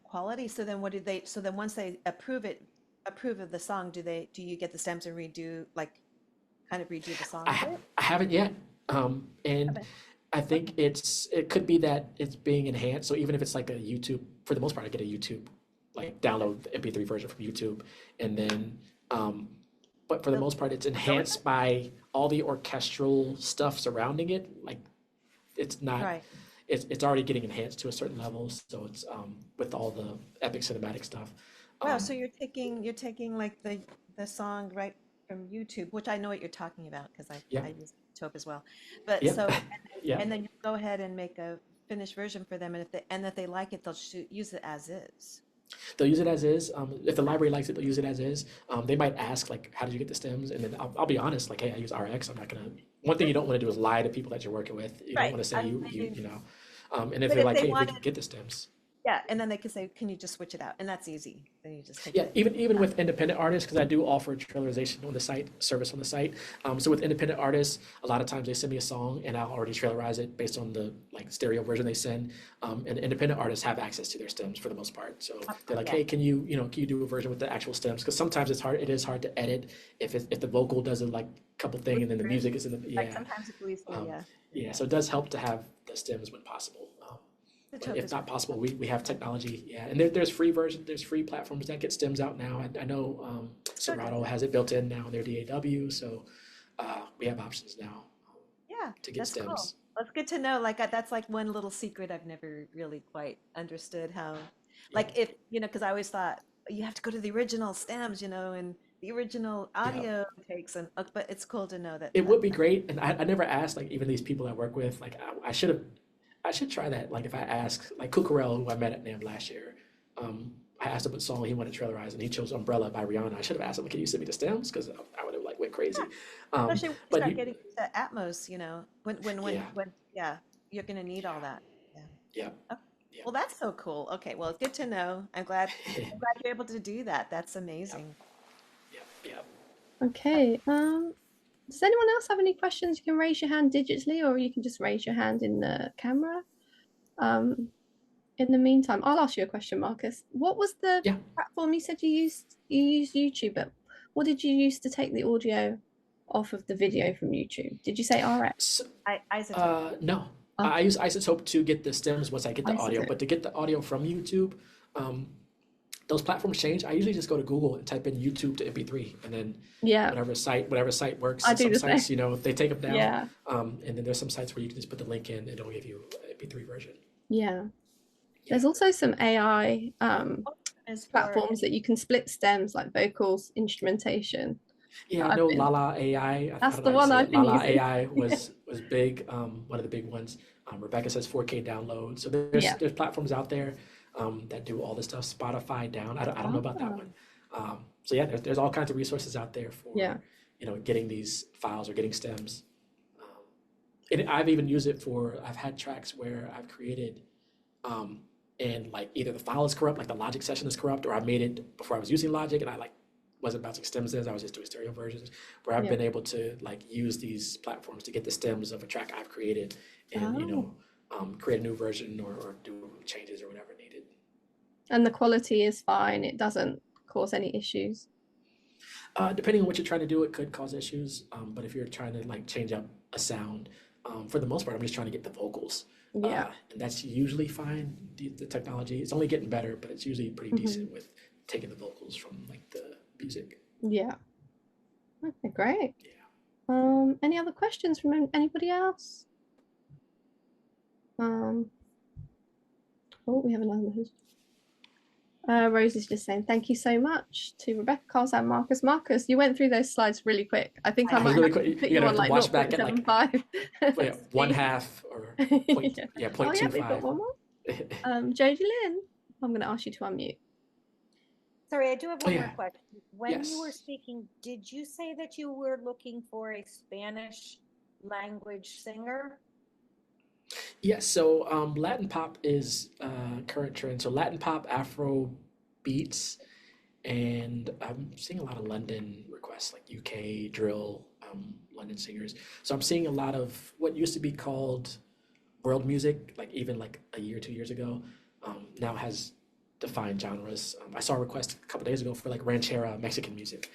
quality. So then what do they, so then once they approve of the song, do you get the stems and kind of redo the song a bit? I haven't yet. And Okay. I think it could be that it's being enhanced. So even if it's like a YouTube, for the most part, I get a YouTube, like download the MP3 version from YouTube, and then, but for the most part, it's enhanced by all the orchestral stuff surrounding it. Like it's not, Right. it's already getting enhanced to a certain level. So it's with all the epic cinematic stuff. Wow, so you're taking like the song right from YouTube, which I know what you're talking about because Yeah. I use Taupe as well. But Yeah. so Yeah. and then you go ahead and make a finished version for them, and if they like it, they'll use it as is. They'll use it as is. If the library likes it, they'll use it as is. They might ask like, "How did you get the stems?" And then I'll be honest, like, "Hey, I use RX. I'm not gonna." One thing you don't want to do is lie to people that you're working with. You don't Right. want to say I you mean, know. And if but they're if like, they "Hey, we wanted, can get the stems." yeah, and then they can say, "Can you just switch it out?" And that's easy. Then you just take Yeah, it. even with independent artists, because I do offer trailerizations on the site, service on the site. So with independent artists, a lot of times they send me a song and I'll already trailerize it based on the like stereo version they send. And independent artists have access to their stems for the most part. So they're like, Yeah. hey, can you do a version with the actual stems? Because sometimes it is hard to edit if the vocal does a like couple thing and then the music is in the Like yeah. sometimes it bleeds through, yeah. Yeah, so it does help to have the stems when possible. The But Taupe if is not possible, we have technology. Yeah, and there's free versions, there's free platforms that get stems out now. I know Serato has it built in now in their DAW, so we have options now Yeah, to get that's cool. stems. That's good to know. Like that's like one little secret I've never really quite understood how, Yeah. like if because I always thought you have to go to the original stems, and the original Yeah. audio takes, and but it's cool to know that. It would be great, and I never asked like even these people I work with. Like I should try that. Like if I ask like Cucurell, who I met at NAMM last year, I asked him what song he wanted trailerize, and he chose "Umbrella" by Rihanna. I should have asked him, "Can you send me the stems?" Because I would have like went crazy. Especially when you But start getting into Atmos, yeah, when you're gonna need all that. Yeah. yeah, Okay. yeah, Well, that's so cool. Okay, well, it's good to know. I'm glad you're able to do that. That's amazing. yeah. Okay. Does anyone else have any questions? You can raise your hand digitally, or you can just raise your hand in the camera. In the meantime, I'll ask you a question, Marcus. What was the Yeah. platform you said you used? You used YouTube, but what did you use to take the audio off of the video from YouTube? Did you say RX? So, Isotope. no, Okay. I use Isotope to get the stems once I get the audio, Isotope. but to get the audio from YouTube, those platforms change. I usually just go to Google and type in YouTube to MP3, and then Yeah, whatever site works. I do Some the sites, same. they take them down. Yeah, And then there's some sites where you can just put the link in and it'll give you an MP3 version. yeah. There's also some AI As for platforms that you can split stems, like vocals, instrumentation. Yeah, that I I've know been- Lala AI. I That's don't the know how to one say I've it. been Lala using. AI was big, one of the big ones. Rebecca says 4K download. So Yeah. there's platforms out there that do all this stuff. Spotify down. I don't know about that one. So yeah, there's all kinds of resources out there for Yeah. getting these files or getting stems. And I've even used it for, I've had tracks where I've created and like either the file is corrupt, like the Logic session is corrupt, or I made it before I was using Logic and I like wasn't bouncing stems as I was just doing stereo versions, where I've Yeah. been able to like use these platforms to get the stems of a track I've created and create a new version or do changes or whatever needed. And the quality is fine. It doesn't cause any issues. Depending on what you're trying to do, it could cause issues. But if you're trying to like change up a sound, For the most part, I'm just trying to get the vocals. Yeah. And that's usually fine. The technology, it's only getting better, but it's usually pretty decent with taking the vocals from like the music. Yeah. Okay, great. Yeah. Any other questions from anybody else? Oh, we have another one. Rose is just saying thank you so much to Rebecca, Carls, and Marcus. Marcus, you went through those slides really quick. I think I might really have to put you on like watch back at like 0.75. one half or point, yeah. 0.25. Oh yeah, we've got one more. Jodie Lynn, I'm going to ask you to unmute. Sorry, I do have one more question. When Yes. you were speaking, did you say that you were looking for a Spanish language singer? Yes, so Latin pop is current trend. So Latin pop, Afro beats, and I'm seeing a lot of London requests, like UK drill, London singers. So I'm seeing a lot of what used to be called world music, like even like a year, 2 years ago, now has defined genres. I saw a request a couple days ago for like ranchera Mexican music,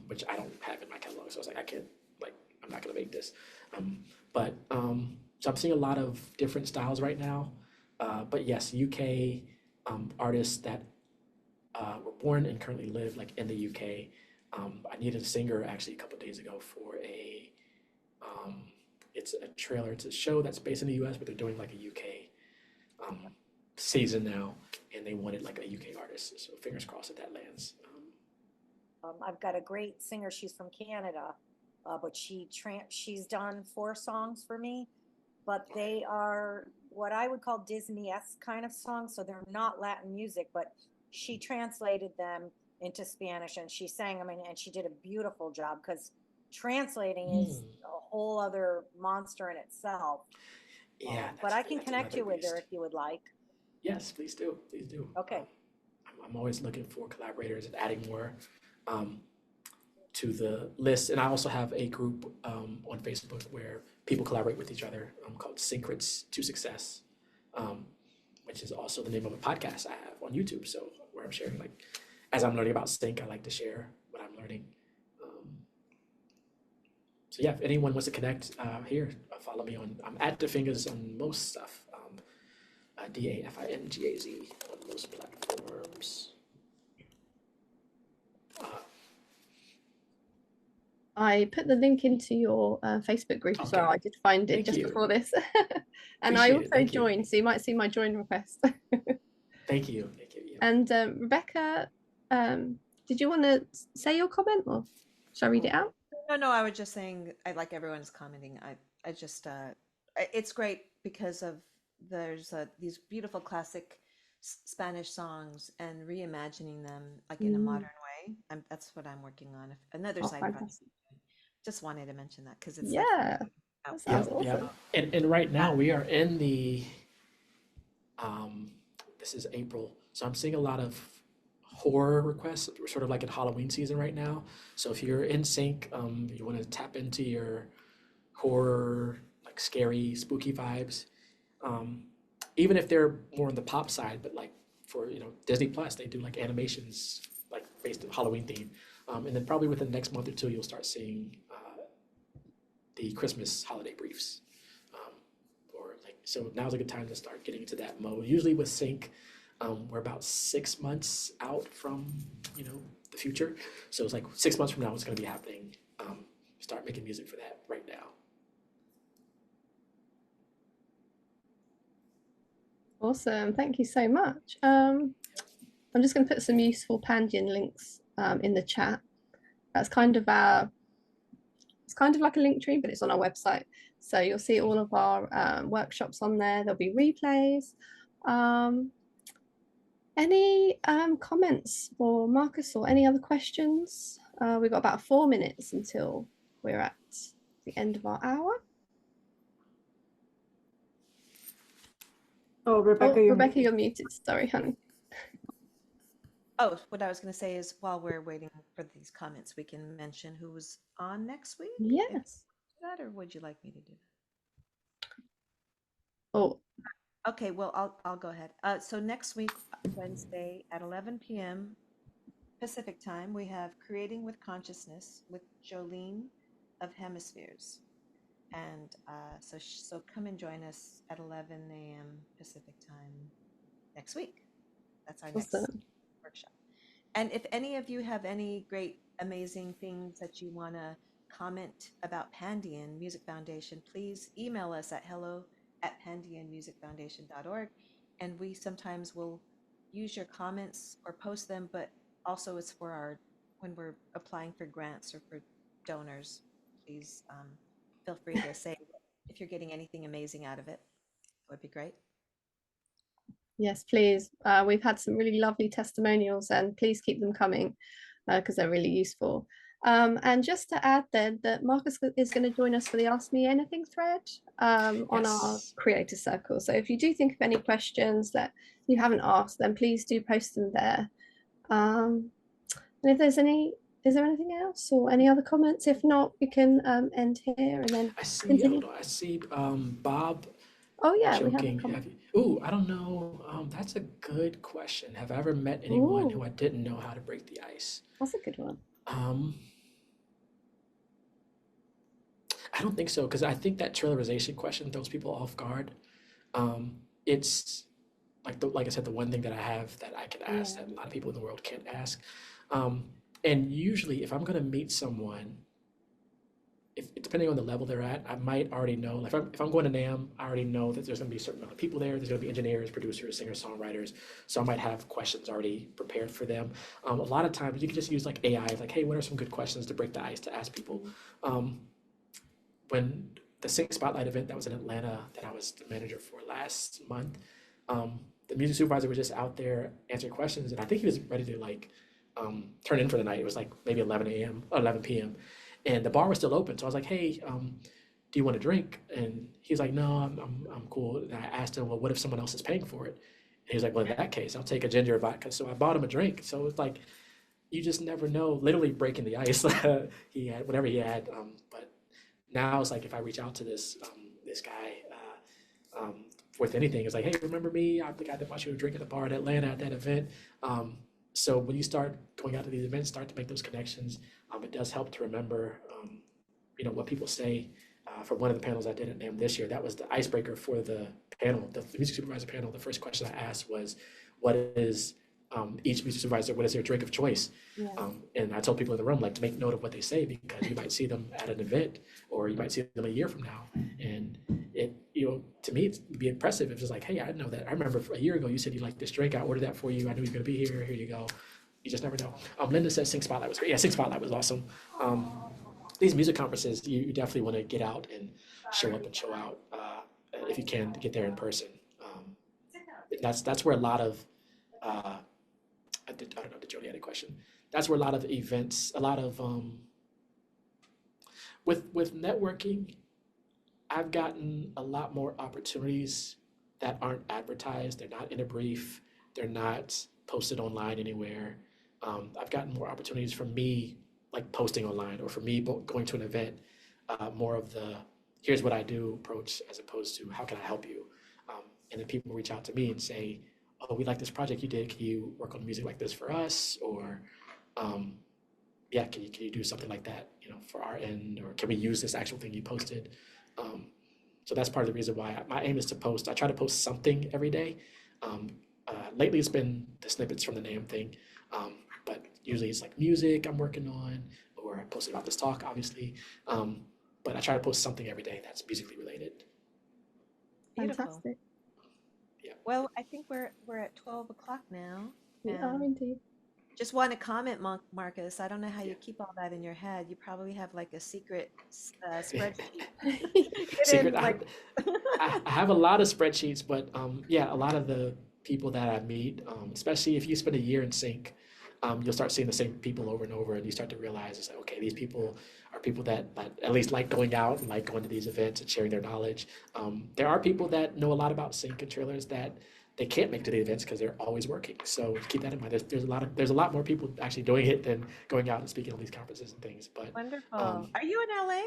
which I don't have in my catalog. So I was like, I'm not gonna make this. So I'm seeing a lot of different styles right now. But yes, UK artists that were born and currently live like in the UK. I needed a singer actually a couple days ago for it's a trailer. It's a show that's based in the US, but they're doing like a UK season now, and they wanted like a UK artist. So fingers crossed that lands. I've got a great singer. She's from Canada, but she's done 4 songs for me, but they are what I would call Disney-esque kind of songs. So they're not Latin music, but she translated them into Spanish and she sang them, and she did a beautiful job, because translating is a whole other monster in itself. Yeah, but I can connect you with her if you would like. Yes, please do. Please do. Okay. I'm always looking for collaborators and adding more to the list. And I also have a group on Facebook where people collaborate with each other called Secrets to Success, which is also the name of a podcast I have on YouTube. So where I'm sharing, like, as I'm learning about sync, I like to share what I'm learning. So yeah, if anyone wants to connect here, follow me I'm at DaFingaz on most stuff. DaFingaz on most platforms. I put the link into your Facebook group as well. I did find it before this. And I also joined, so you might see my join request. Thank you. Yeah. And Rebecca, did you want to say your comment, or shall I read it out? No, I was just saying I like everyone's commenting. I just it's great because of there's these beautiful classic Spanish songs and reimagining them like in a modern way. That's what I'm working on. Another side project. Just wanted to mention that because it's that sounds awesome. And right now we are in the this is April, so I'm seeing a lot of horror requests. We're sort of like in Halloween season right now. So if you're in sync, you want to tap into your horror, like scary, spooky vibes. Even if they're more on the pop side, but like for Disney Plus, they do like animations like based on Halloween theme. And then probably within the next month or two, you'll start seeing the Christmas holiday briefs. So now's a good time to start getting into that mode. Usually with sync, we're about 6 months out from the future. So it's like 6 months from now, it's going to be happening. Start making music for that right now. Awesome, thank you so much. I'm just going to put some useful Pandion links in the chat. That's kind of it's kind of like a link tree, but it's on our website. So you'll see all of our workshops on there. There'll be replays. Any comments for Marcus or any other questions? We've got about 4 minutes until we're at the end of our hour. Oh, Rebecca, you're muted. Sorry, honey. Oh, what I was going to say is while we're waiting for these comments, we can mention who's on next week. Yes. That, or would you like me to do that? Oh. Okay, well, I'll go ahead. So next week, Wednesday at 11 p.m. Pacific time, we have Creating with Consciousness with Jolene of Hemispheres. And so come and join us at 11 a.m. Pacific time next week. That's our next workshop. And if any of you have any great, amazing things that you want to comment about Pandion Music Foundation, please email us at hello@pandionmusicfoundation.org. And we sometimes will use your comments or post them, but also it's for when we're applying for grants or for donors, please feel free to say if you're getting anything amazing out of it. That would be great. Yes, please. We've had some really lovely testimonials, and please keep them coming because they're really useful. And just to add then that Marcus is going to join us for the Ask Me Anything thread on our creator circle. So if you do think of any questions that you haven't asked, then please do post them there. And if there's is there anything else or any other comments? If not, we can end here and then continue. I see Bob. Oh yeah, joking. I don't know. That's a good question. Have I ever met anyone who I didn't know how to break the ice? That's a good one. I don't think so, because I think that trailerization question throws people off guard. It's like I said, the one thing that I have that I can ask that a lot of people in the world can't ask. And usually, if I'm going to meet someone, if depending on the level they're at, I might already know. Like if I'm going to NAMM, I already know that there's going to be a certain amount of people there. There's going to be engineers, producers, singers, songwriters. So I might have questions already prepared for them. A lot of times you can just use like AI, like, hey, what are some good questions to break the ice to ask people? When the Sync Spotlight event that was in Atlanta that I was the manager for last month, the music supervisor was just out there answering questions, and I think he was ready to turn in for the night. It was like maybe 11 p.m. And the bar was still open. So I was like, hey, do you want a drink? And he's like, no, I'm cool. And I asked him, well, what if someone else is paying for it? And he was like, well, in that case, I'll take a ginger vodka. So I bought him a drink. So it's like, you just never know, literally breaking the ice. He had whatever he had. But now it's like, if I reach out to this guy with anything, it's like, hey, remember me? I'm the guy that bought you a drink at the bar in Atlanta at that event. So when you start going out to these events, start to make those connections, it does help to remember, what people say. For one of the panels I did at NAMM this year, that was the icebreaker for the panel, the music supervisor panel. The first question I asked was, what is each music supervisor, what is their drink of choice? Yeah. And I told people in the room, like, to make note of what they say, because you might see them at an event, or you might see them a year from now. And it, to me, it'd be impressive if it's like, hey, I know that. I remember a year ago, you said you liked this drink. I ordered that for you. I knew you were going to be here. Here you go. You just never know. Linda says Sync Spotlight was great. Yeah, Sync Spotlight was awesome. These music conferences, you definitely want to get out and show up and show out if you can, get there in person. That's where a lot of I don't know, did Jody had a question? That's where a lot of events, with networking, I've gotten a lot more opportunities that aren't advertised. They're not in a brief. They're not posted online anywhere. I've gotten more opportunities from me, like posting online, or for me going to an event, more of the here's what I do approach, as opposed to how can I help you? And then people reach out to me and say, oh, we like this project you did. Can you work on music like this for us? Or, can you do something like that, for our end? Or can we use this actual thing you posted? So that's part of the reason why my aim is to post. I try to post something every day. Lately, it's been the snippets from the NAMM thing. But usually it's like music I'm working on, or I posted about this talk, obviously. But I try to post something every day that's musically related. Beautiful. Fantastic. Yeah. Well, I think we're at 12 o'clock now. We are indeed. Just want to comment, Marcus. I don't know how you keep all that in your head. You probably have like a secret spreadsheet. Secret. I have a lot of spreadsheets, but a lot of the people that I meet, especially if you spend a year in sync, you'll start seeing the same people over and over, and you start to realize it's like, okay, these people are people that at least like going out and like going to these events and sharing their knowledge. There are people that know a lot about sync and trailers that they can't make to the events because they're always working. So keep that in mind. There's a lot more people actually doing it than going out and speaking at these conferences and things. But wonderful. Are you in LA,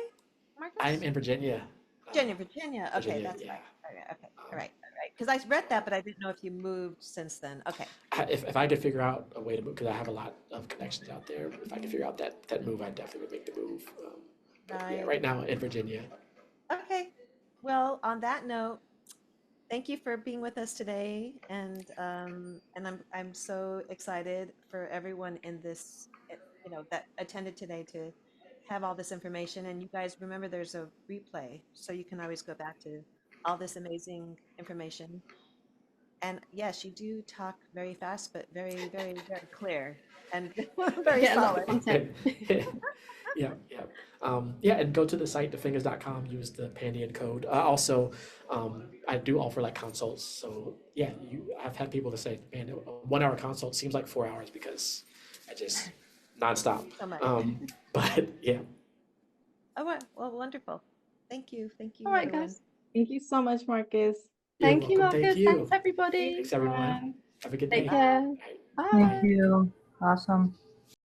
Marcus? I'm in Virginia. Virginia. Okay, Virginia, that's right. Okay, all right. Because I read that, but I didn't know if you moved since then. Okay. If I could figure out a way to move, because I have a lot of connections out there. If I could figure out that move, I definitely would make the move. Right now in Virginia. Okay. Well, on that note, thank you for being with us today, and I'm so excited for everyone in this, that attended today to have all this information. And you guys remember, there's a replay, so you can always go back to all this amazing information. And yes, you do talk very fast, but very, very, very clear and very Get a lot of solid. content. Yeah, yeah. Yeah, and go to the site, thefingers.com, use the Pandion code. Also, I do offer like consults. So yeah, I've had people to say, man, a 1 hour consult seems like 4 hours because I just nonstop. Thank you so much. But yeah. Oh, well, wonderful. Thank you. Thank you, All right, everyone. guys. Thank you so much, Marcus. You're Thank you, welcome. Thank Marcus. you. Thanks, everybody. Thanks, everyone. Have a good day. Take care. All right. Bye. Thank you. Awesome.